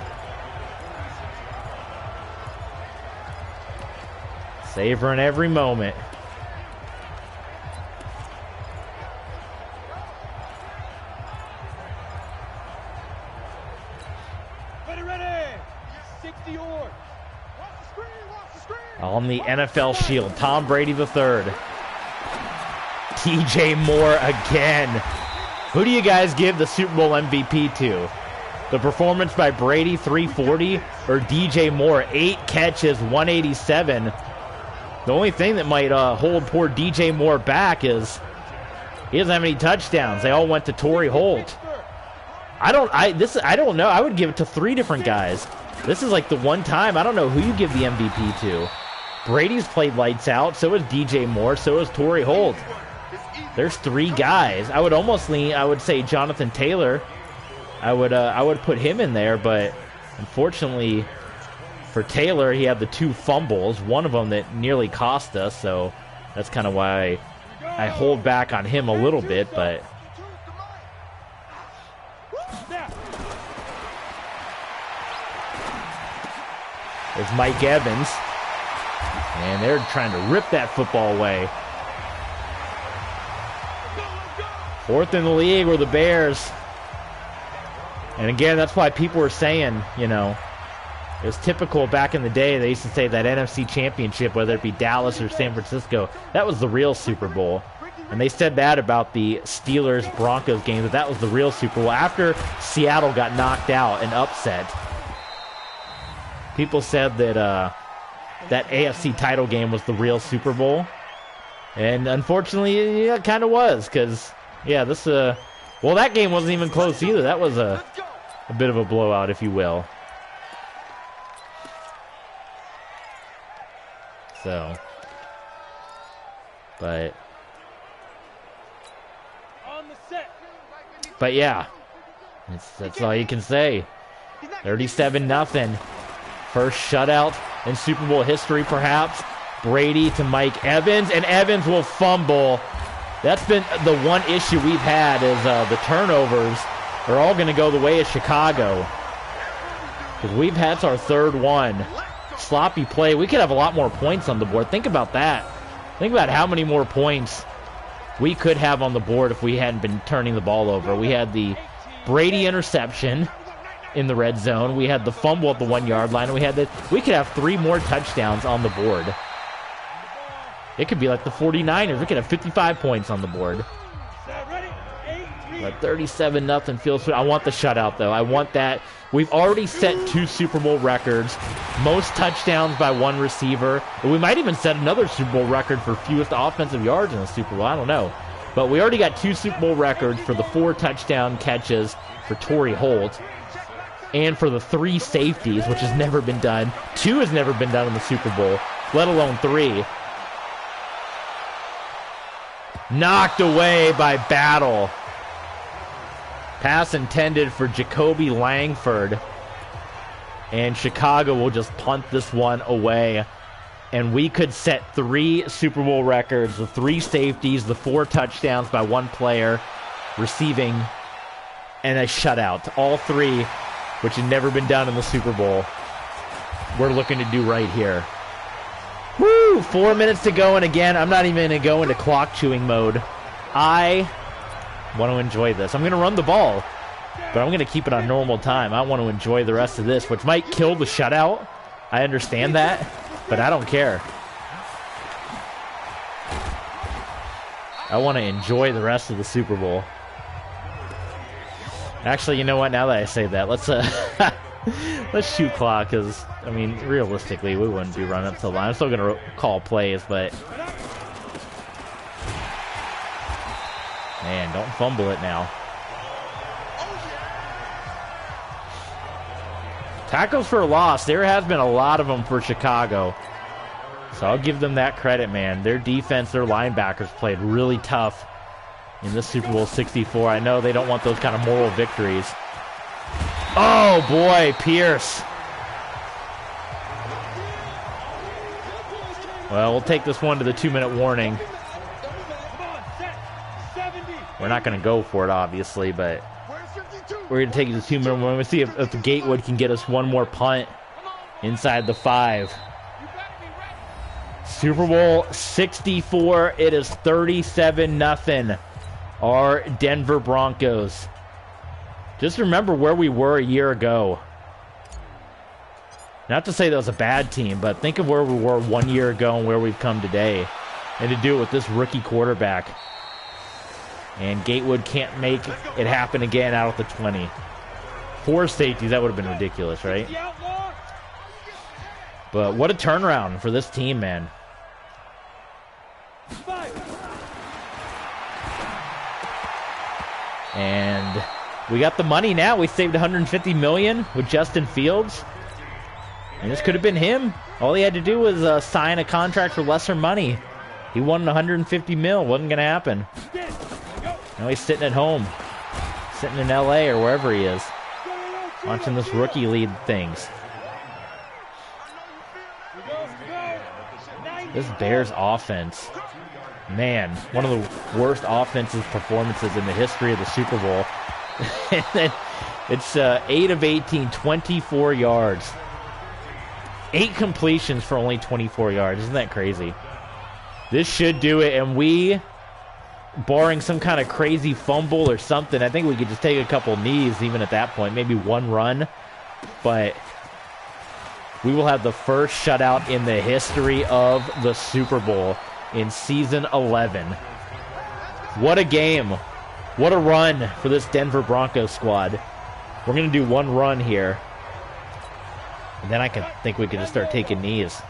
Savoring every moment. On the NFL Shield, Tom Brady III. DJ Moore again. Who do you guys give the Super Bowl MVP to? The performance by Brady, 340, or DJ Moore, 8 catches, 187. The only thing that might hold poor DJ Moore back is he doesn't have any touchdowns. They all went to Torrey Holt. I don't know. I would give it to 3 different guys. This is like the one time I don't know who you give the MVP to. Brady's played lights out, so is DJ Moore, so is Torrey Holt. There's 3 guys. I would almost lean, I would say Jonathan Taylor. I would put him in there, but unfortunately for Taylor, he had the 2 fumbles, one of them that nearly cost us, so that's kind of why I hold back on him a little bit, but there's Mike Evans. And they're trying to rip that football away. 4th in the league were the Bears. And again, that's why people were saying, you know, it was typical back in the day. They used to say that NFC Championship, whether it be Dallas or San Francisco, that was the real Super Bowl. And they said that about the Steelers-Broncos game, that was the real Super Bowl. After Seattle got knocked out and upset, people said that that AFC title game was the real Super Bowl. And unfortunately, yeah, it kind of was. Because, yeah, well, that game wasn't even close either. That was a bit of a blowout, if you will. So, but yeah, that's all you can say. 37-0. First shutout in Super Bowl history, perhaps. Brady to Mike Evans, and Evans will fumble. That's been the one issue we've had is the turnovers are all going to go the way of Chicago. Because we've had our 3rd one. Sloppy play. We could have a lot more points on the board. Think about that. Think about how many more points we could have on the board if we hadn't been turning the ball over. We had the Brady interception in the red zone. We had the fumble at the 1-yard line. And we could have 3 more touchdowns on the board. It could be like the 49ers. We could have 55 points on the board. But 37-0 feels. I want the shutout, though. I want that. We've already set 2 Super Bowl records. Most touchdowns by one receiver. We might even set another Super Bowl record for fewest offensive yards in a Super Bowl. I don't know. But we already got 2 Super Bowl records for the 4 touchdown catches for Torrey Holt. And for the 3 safeties, which has never been done. 2 has never been done in the Super Bowl, let alone 3. Knocked away by Battle. Pass intended for Jacoby Langford. And Chicago will just punt this one away. And we could set 3 Super Bowl records, the 3 safeties, the 4 touchdowns by one player receiving, and a shutout. All 3, which had never been done in the Super Bowl, we're looking to do right here. Woo! 4 minutes to go, and again, I'm not even going to go into clock chewing mode. I want to enjoy this. I'm going to run the ball, but I'm going to keep it on normal time. I want to enjoy the rest of this, which might kill the shutout. I understand that, but I don't care. I want to enjoy the rest of the Super Bowl. Actually, you know what? Now that I say that, let's let's shoot clock, because, I mean, realistically, we wouldn't be running up to the line. I'm still going to call plays, but... Man, don't fumble it now. Tackles for a loss. There has been a lot of them for Chicago. So I'll give them that credit, man. Their defense, their linebackers played really tough in this Super Bowl 64. I know they don't want those kind of moral victories. Oh, boy, Pierce. Well, we'll take this one to the 2-minute warning. We're not going to go for it, obviously, but we're going to take it to 2-minute warning. We'll see if Gatewood can get us one more punt inside the 5. Super Bowl 64, it is 37-0. Our Denver Broncos. Just remember where we were a year ago. Not to say that was a bad team, but think of where we were 1 year ago and where we've come today. And to do it with this rookie quarterback. And Gatewood can't make it happen again out at the 20. 4 safeties, that would have been ridiculous, right? But what a turnaround for this team, man. And we got the money now. We saved $150 million with Justin Fields. And this could have been him. All he had to do was sign a contract for lesser money. He won $150 million. Wasn't going to happen. Now he's sitting at home. Sitting in LA or wherever he is. Watching this rookie lead things. This Bears offense. Man, one of the worst offensive performances in the history of the Super Bowl. And then it's 8 of 18, 24 yards. 8 completions for only 24 yards. Isn't that crazy? This should do it, and we, barring some kind of crazy fumble or something, I think we could just take a couple knees even at that point. Maybe one run. But we will have the first shutout in the history of the Super Bowl in Season 11. What a game. What a run for this Denver Broncos squad. We're going to do one run here. And then I think we could just start taking knees.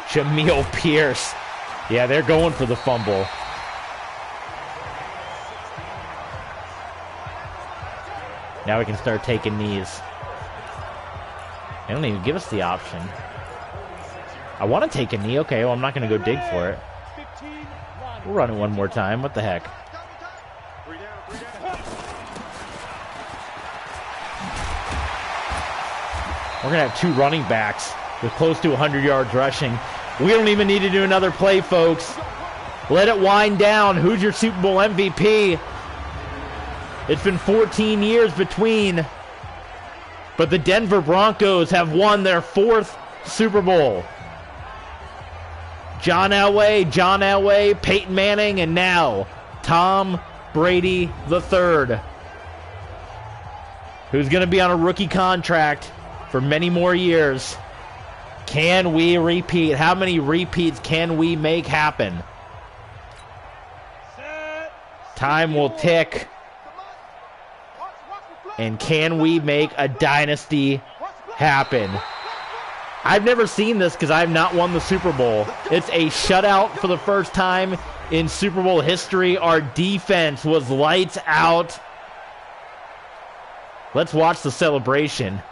Jamil Pierce. Yeah, they're going for the fumble. Now we can start taking knees. They don't even give us the option. I want to take a knee. Okay, well, I'm not going to go dig for it. We'll run it one more time. What the heck? We're going to have 2 running backs with close to 100 yards rushing. We don't even need to do another play, folks. Let it wind down. Who's your Super Bowl MVP? It's been 14 years between. But the Denver Broncos have won their 4th Super Bowl. John Elway, Peyton Manning, and now Tom Brady III. Who's going to be on a rookie contract for many more years. Can we repeat? How many repeats can we make happen? Time will tick. And can we make a dynasty happen? I've never seen this because I've not won the Super Bowl. It's a shutout for the first time in Super Bowl history. Our defense was lights out. Let's watch the celebration,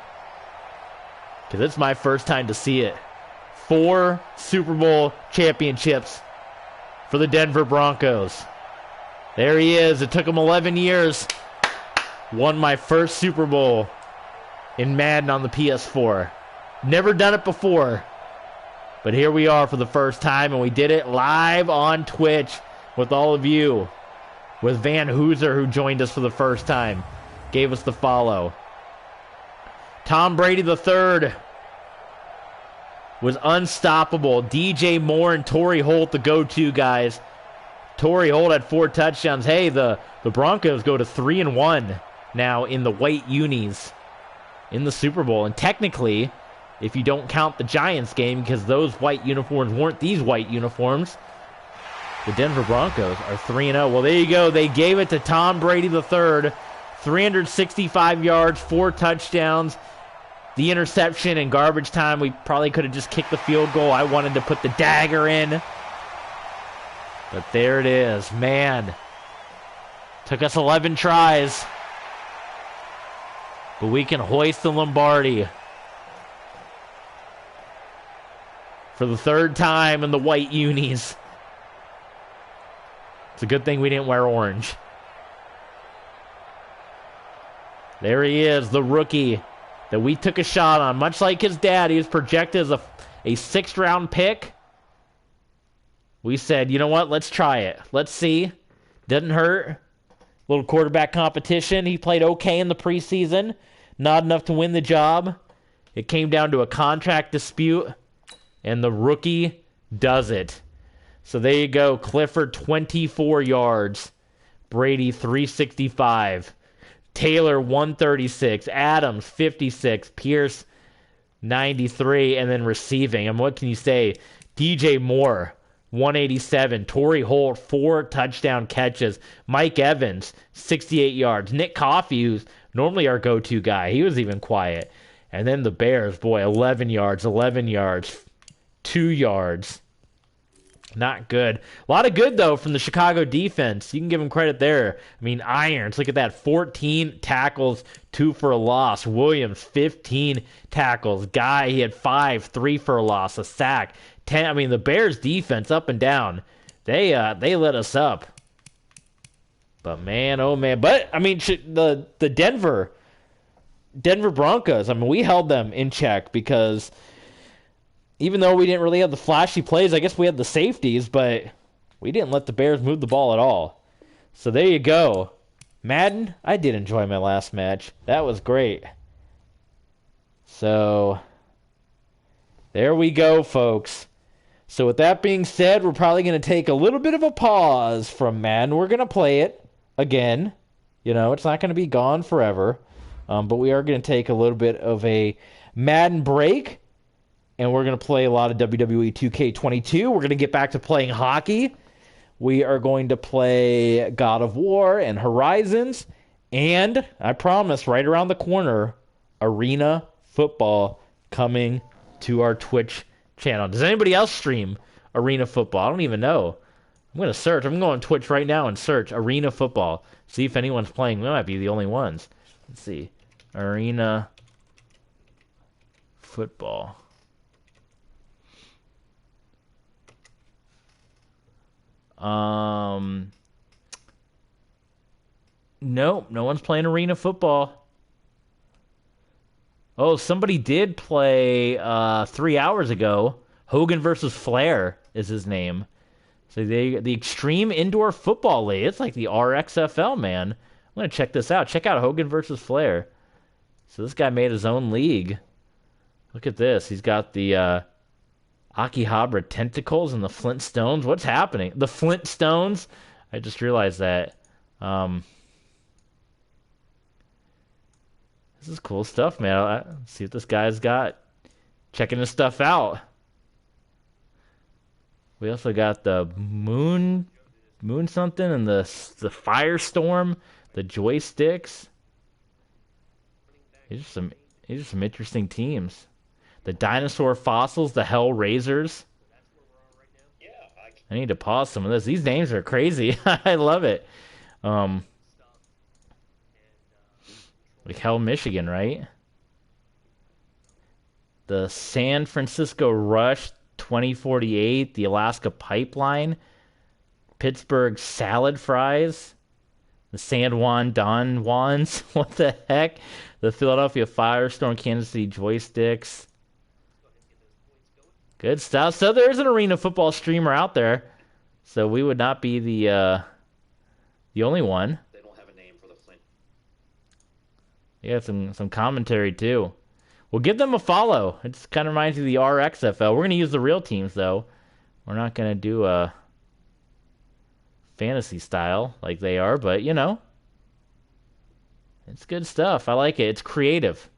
because it's my first time to see it. 4 Super Bowl championships for the Denver Broncos. There he is. It took him 11 years. Won my first Super Bowl in Madden on the PS4. Never done it before. But here we are for the first time, and we did it live on Twitch with all of you. With Van Hooser, who joined us for the first time. Gave us the follow. Tom Brady III was unstoppable. DJ Moore and Torrey Holt, the go-to guys. Torrey Holt had 4 touchdowns. Hey, the Broncos go to 3-1 now in the white unis in the Super Bowl. And technically, if you don't count the Giants game, because those white uniforms weren't these white uniforms, the Denver Broncos are 3-0. Well, there you go. They gave it to Tom Brady III. 365 yards, 4 touchdowns. The interception and garbage time, we probably could have just kicked the field goal. I wanted to put the dagger in. But there it is. Man. Took us 11 tries. But we can hoist the Lombardi. For the 3rd time in the white unis. It's a good thing we didn't wear orange. There he is, the rookie that we took a shot on. Much like his dad, he was projected as a 6th-round pick. We said, you know what, let's try it. Let's see. Doesn't hurt. Little quarterback competition. He played okay in the preseason. Not enough to win the job. It came down to a contract dispute, and the rookie does it. So there you go. Clifford, 24 yards. Brady, 365. Taylor, 136. Adams, 56. Pierce, 93. And then receiving. And what can you say? DJ Moore, 187. Torrey Holt, 4 touchdown catches. Mike Evans, 68 yards. Nick Coffey, who's normally our go-to guy, he was even quiet. And then the Bears, boy, 11 yards, 2 yards. Not good. A lot of good, though, from the Chicago defense. You can give them credit there. I mean, Irons, look at that. 14 tackles, 2 for a loss. Williams, 15 tackles. Guy, he had 5, 3 for a loss, a sack. 10. I mean, the Bears defense up and down. They let us up. But, man, oh, man. But, I mean, the Denver Broncos, I mean, we held them in check because even though we didn't really have the flashy plays, I guess we had the safeties, but we didn't let the Bears move the ball at all. So there you go. Madden, I did enjoy my last match. That was great. So there we go, folks. So with that being said, we're probably going to take a little bit of a pause from Madden. We're going to play it again. You know, it's not going to be gone forever. But we are going to take a little bit of a Madden break. And we're going to play a lot of WWE 2K22. We're going to get back to playing hockey. We are going to play God of War and Horizons. And I promise, right around the corner, Arena Football coming to our Twitch channel. Does anybody else stream Arena Football? I don't even know. I'm going to search. I'm going to Twitch right now and search Arena Football. See if anyone's playing. We might be the only ones. Let's see. Arena Football. Nope, no one's playing Arena Football. Oh, somebody did play 3 hours ago. Hogan versus Flair is his name. So the Extreme Indoor Football League. It's like the RXFL, man. I'm going to check this out. Check out Hogan versus Flair. So this guy made his own league. Look at this. He's got the Akihabara tentacles and the Flintstones. What's happening? The Flintstones? I just realized that. This is cool stuff, man. Let's see what this guy's got. Checking his stuff out. We also got the moon something, and the firestorm, the joysticks. These are some interesting teams. The dinosaur fossils, the Hellraisers. I need to pause some of this. These names are crazy. I love it. Like Hell, Michigan, right? The San Francisco Rush 2048, the Alaska Pipeline, Pittsburgh Salad Fries, the San Juan Don Juans, what the heck? The Philadelphia Firestorm, Kansas City Joysticks. Good stuff. So there's an arena football streamer out there. So we would not be the only one. They don't have a name for the Flint. Yeah, some commentary too. Well, give them a follow. It kind of reminds you of the RXFL. We're going to use the real teams, though. We're not going to do a fantasy style like they are, but, you know. It's good stuff. I like it. It's creative.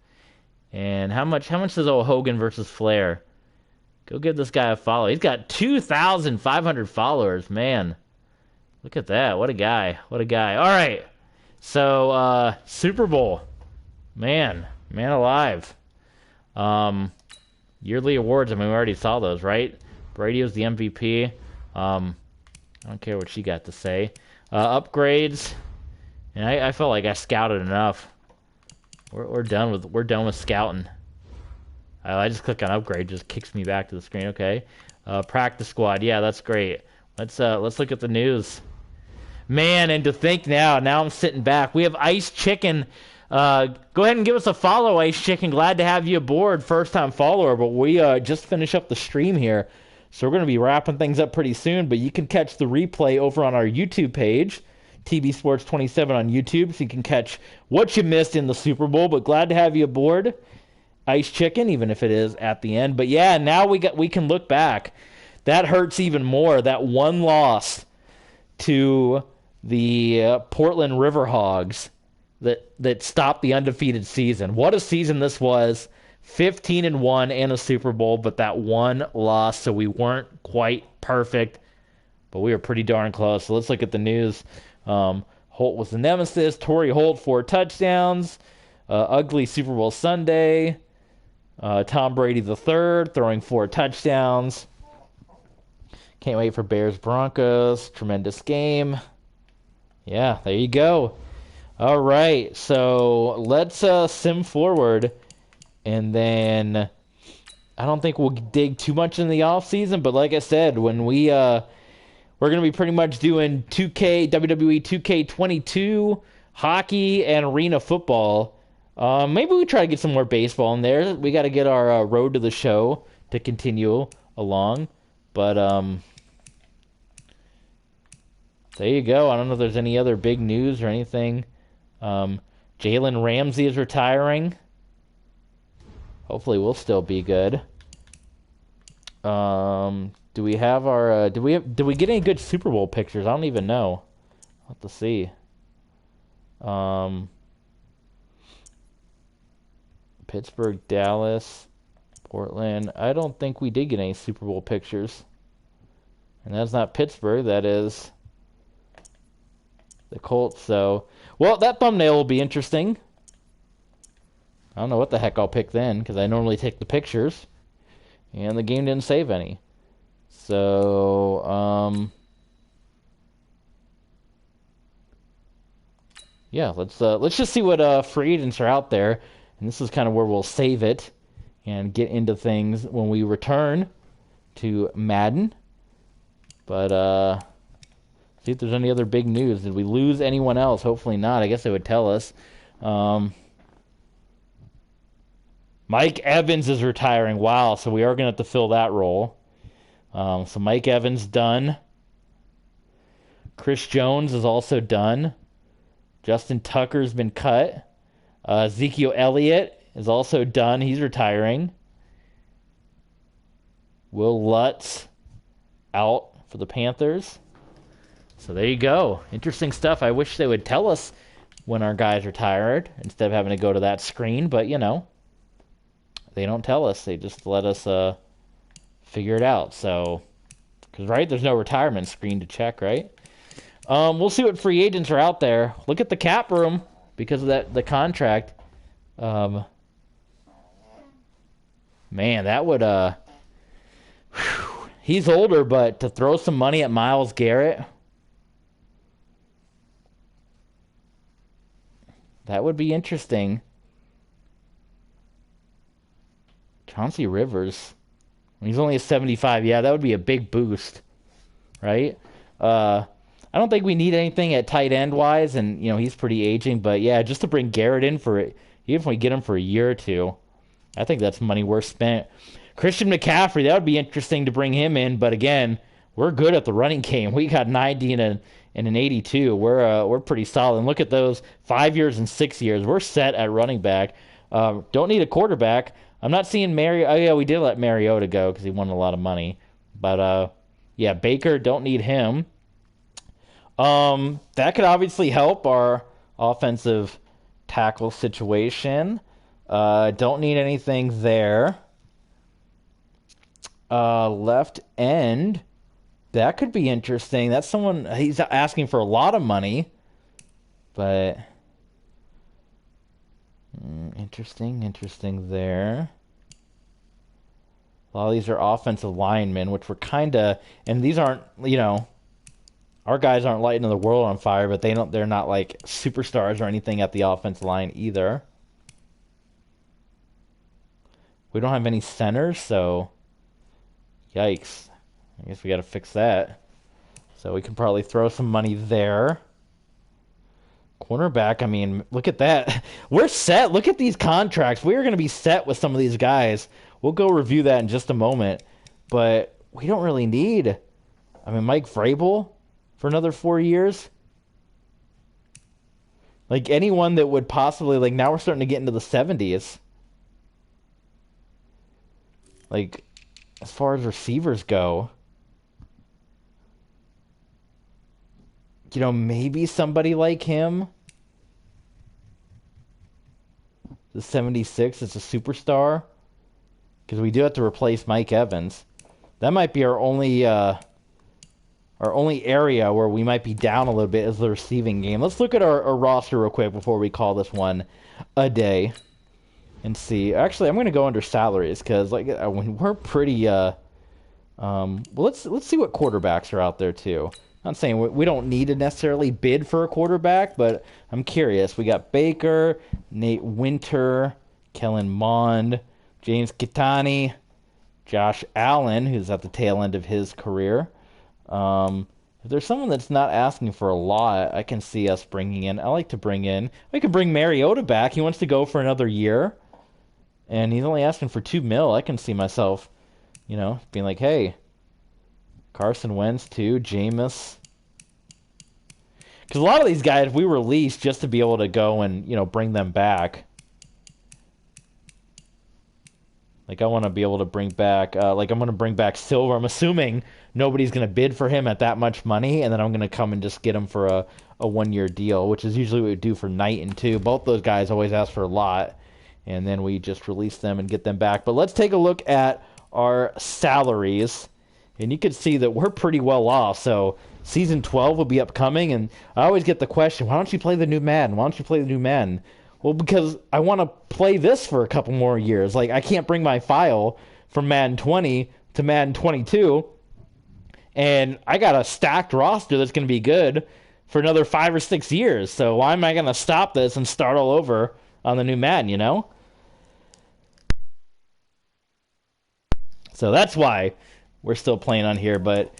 And how much does old Hogan versus Flair? Go give this guy a follow. He's got 2,500 followers. Man, look at that. What a guy. What a guy. All right. So, Super Bowl. Man alive. Yearly awards, I mean, we already saw those, right? Brady was the MVP. I don't care what she got to say. Upgrades, and I felt like I scouted enough. We're done with scouting. I just click on upgrade, just kicks me back to the screen. Okay, practice squad, yeah, that's great. Let's look at the news. Man, and to think now I'm sitting back. We have Ice Chicken. Go ahead and give us a follow, Ice Chicken. Glad to have you aboard, first-time follower. But we just finished up the stream here, so we're going to be wrapping things up pretty soon. But you can catch the replay over on our YouTube page, TB Sports 27 on YouTube, so you can catch what you missed in the Super Bowl. But glad to have you aboard, Ice Chicken, even if it is at the end. But yeah, now we can look back. That hurts even more. That one loss to the Portland Riverhogs that stopped the undefeated season. What a season this was. 15-1 and a Super Bowl, but that one loss, so we weren't quite perfect, but we were pretty darn close. So let's look at the news. Holt was the nemesis. Torrey Holt, 4 touchdowns. Ugly Super Bowl Sunday. Tom Brady the third, throwing 4 touchdowns. Can't wait for Bears Broncos. Tremendous game. Yeah, there you go. All right, so let's sim forward, and then I don't think we'll dig too much in the offseason, but like I said, when we're going to be pretty much doing 2K, WWE 2K22, hockey, and arena football. Maybe we try to get some more baseball in there. We got to get our road to the show to continue along, but there you go. I don't know if there's any other big news or anything. Jalen Ramsey is retiring. Hopefully we'll still be good. Do we have our did we get any good Super Bowl pictures? I don't even know. I'll have to see. Pittsburgh, Dallas, Portland. I don't think we did get any Super Bowl pictures. And that's not Pittsburgh, that is the Colts. So, well, that thumbnail will be interesting. I don't know what the heck I'll pick then, because I normally take the pictures, and the game didn't save any. So, yeah, let's just see what free agents are out there, and this is kind of where we'll save it and get into things when we return to Madden. But see if there's any other big news. Did we lose anyone else? Hopefully not. I guess they would tell us. Mike Evans is retiring. Wow, so we are going to have to fill that role. So Mike Evans done. Chris Jones is also done. Justin Tucker's been cut. Ezekiel Elliott is also done. He's retiring. Will Lutz out for the Panthers. So there you go. Interesting stuff. I wish they would tell us when our guys are tired instead of having to go to that screen. But, they don't tell us. They just let us figure it out. So, because, right, there's no retirement screen to check, right? We'll see what free agents are out there. Look at the cap room because of the contract. Man, that would... He's older, but to throw some money at Myles Garrett... That would be interesting. Chauncey Rivers. He's only a 75. Yeah, that would be a big boost, right? I don't think we need anything at tight end wise, and he's pretty aging. But yeah, just to bring Garrett in for it, even if we get him for a year or two, I think that's money worth spent. Christian McCaffrey, that would be interesting to bring him in. But again, we're good at the running game. We got 90 and an 82. We're pretty solid. And look at those 5 years and 6 years. We're set at running back. Don't need a quarterback. I'm not seeing Oh yeah, we did let Mariota go because he won a lot of money. But yeah, Baker, don't need him. That could obviously help our offensive tackle situation. Don't need anything there. Left end. That could be interesting. That's someone, he's asking for a lot of money. But interesting there. A lot of these are offensive linemen, which were kind of, and these aren't, our guys aren't lighting the world on fire, but they're not like superstars or anything at the offensive line either. We don't have any centers, so yikes. I guess we got to fix that. So we can probably throw some money there. Cornerback, I mean, look at that. We're set. Look at these contracts. We are going to be set with some of these guys. We'll go review that in just a moment. But we don't really need... I mean, Mike Vrabel for another 4 years? Like, anyone that would possibly... Like, now we're starting to get into the 70s. Like, as far as receivers go... maybe somebody like him. The 76 is a superstar. Because we do have to replace Mike Evans. That might be our only area where we might be down a little bit is the receiving game. Let's look at our roster real quick before we call this one a day. And see. Actually, I'm going to go under salaries. Because we're pretty... well, let's see what quarterbacks are out there too. I'm not saying we don't need to necessarily bid for a quarterback, but I'm curious. We got Baker, Nate Winter, Kellen Mond, James Kitani, Josh Allen, who's at the tail end of his career. If there's someone that's not asking for a lot, I can see us bringing in. I like to bring in. We could bring Mariota back. He wants to go for another year, and he's only asking for $2 million. I can see myself, being like, hey, Carson Wentz too, Jameis. Because a lot of these guys we release just to be able to go and bring them back. Like I want to be able to bring back. I'm going to bring back Silver. I'm assuming nobody's going to bid for him at that much money, and then I'm going to come and just get him for a 1-year deal, which is usually what we do for Knight and 2. Both those guys always ask for a lot, and then we just release them and get them back. But let's take a look at our salaries. And you can see that we're pretty well off. So Season 12 will be upcoming. And I always get the question, why don't you play the new Madden? Why don't you play the new Madden? Well, because I want to play this for a couple more years. Like, I can't bring my file from Madden 20 to Madden 22. And I got a stacked roster that's going to be good for another 5 or 6 years. So why am I going to stop this and start all over on the new Madden, So that's why we're still playing on here, but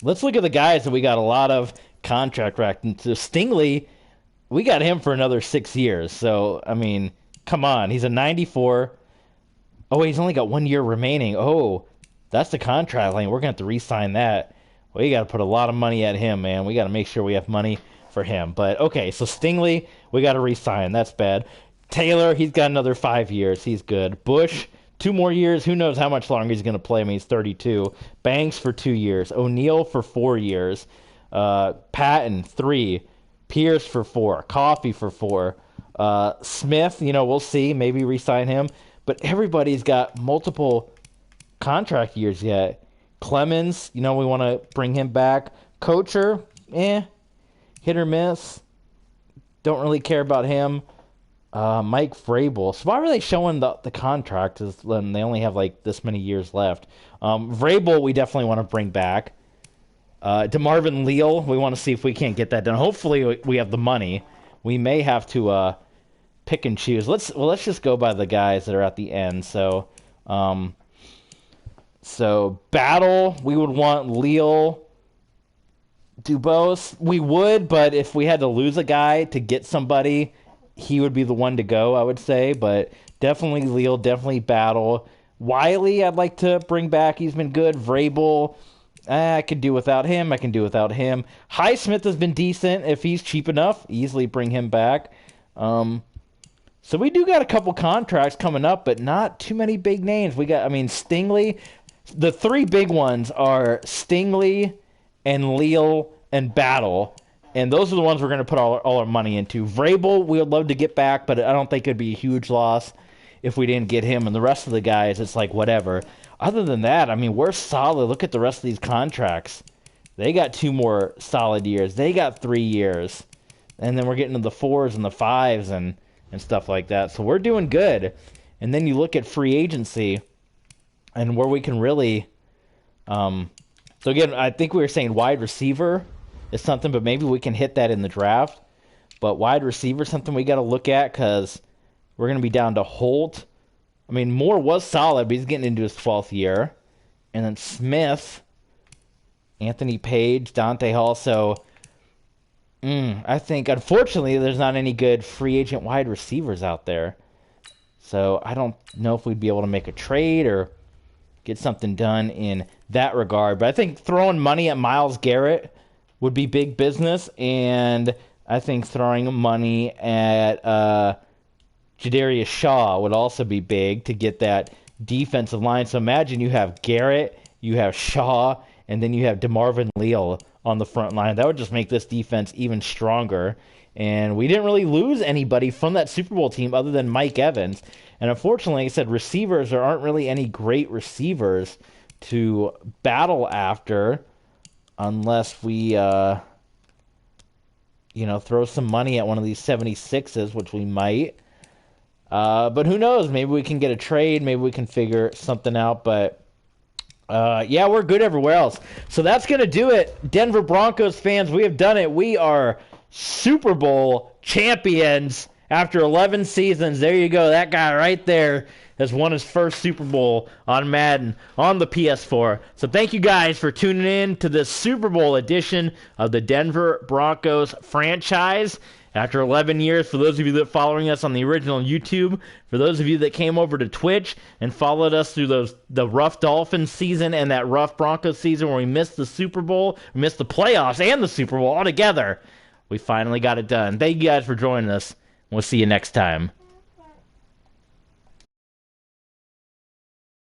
let's look at the guys that we got a lot of contract racked. So Stingley, we got him for another 6 years. So, I mean, come on. He's a 94. Oh, he's only got 1 year remaining. Oh, that's the contract line. We're going to have to re-sign that. Well, you got to put a lot of money at him, man. We got to make sure we have money for him. But, okay, so Stingley, we got to re-sign. That's bad. Taylor, he's got another 5 years. He's good. Bush, 2 more years. Who knows how much longer he's going to play? I mean, he's 32. Banks for 2 years. O'Neal for 4 years. Patton, 3. Pierce for 4, Coffee for 4, Smith, we'll see, maybe re-sign him. But everybody's got multiple contract years yet. Clemens, we want to bring him back. Kocher, hit or miss. Don't really care about him. Mike Vrabel. So why are they showing the contract when they only have like this many years left? Vrabel, we definitely want to bring back. DeMarvin Leal, we want to see if we can't get that done. Hopefully we have the money. We may have to pick and choose. Let's just go by the guys that are at the end. So Battle, we would want Leal. Dubose, we would, but if we had to lose a guy to get somebody, he would be the one to go, I would say. But definitely Leal, definitely Battle. Wiley, I'd like to bring back. He's been good. Vrabel, I could do without him. Highsmith has been decent. If he's cheap enough, easily bring him back. So we do got a couple contracts coming up, but not too many big names. Stingley. The 3 big ones are Stingley and Leal and Battle. And those are the ones we're going to put all our money into. Vrabel, we would love to get back, but I don't think it'd be a huge loss if we didn't get him. And the rest of the guys, it's like whatever. Other than that, we're solid. Look at the rest of these contracts. They got 2 more solid years. They got 3 years. And then we're getting to the 4s and the 5s and stuff like that. So we're doing good. And then you look at free agency and where we can really... So again, I think we were saying wide receiver is something, but maybe we can hit that in the draft. But wide receiver is something we got to look at because we're going to be down to Holt. Moore was solid, but he's getting into his 12th year. And then Smith, Anthony Page, Dante Hall. So I think, unfortunately, there's not any good free agent wide receivers out there. So I don't know if we'd be able to make a trade or get something done in that regard. But I think throwing money at Myles Garrett would be big business, and I think throwing money at Jadarius Shaw would also be big to get that defensive line. So imagine you have Garrett, you have Shaw, and then you have DeMarvin Leal on the front line. That would just make this defense even stronger. And we didn't really lose anybody from that Super Bowl team other than Mike Evans. And unfortunately, like I said, receivers, there aren't really any great receivers to battle after unless we, throw some money at one of these 76s, which we might. But who knows? Maybe we can get a trade. Maybe we can figure something out. But, we're good everywhere else. So that's going to do it. Denver Broncos fans, we have done it. We are Super Bowl champions after 11 seasons. There you go. That guy right there has won his first Super Bowl on Madden on the PS4. So thank you guys for tuning in to this Super Bowl edition of the Denver Broncos franchise. After 11 years, for those of you that are following us on the original YouTube, for those of you that came over to Twitch and followed us through the rough Dolphins season and that rough Broncos season where we missed the Super Bowl, we missed the playoffs and the Super Bowl all together, we finally got it done. Thank you guys for joining us. We'll see you next time.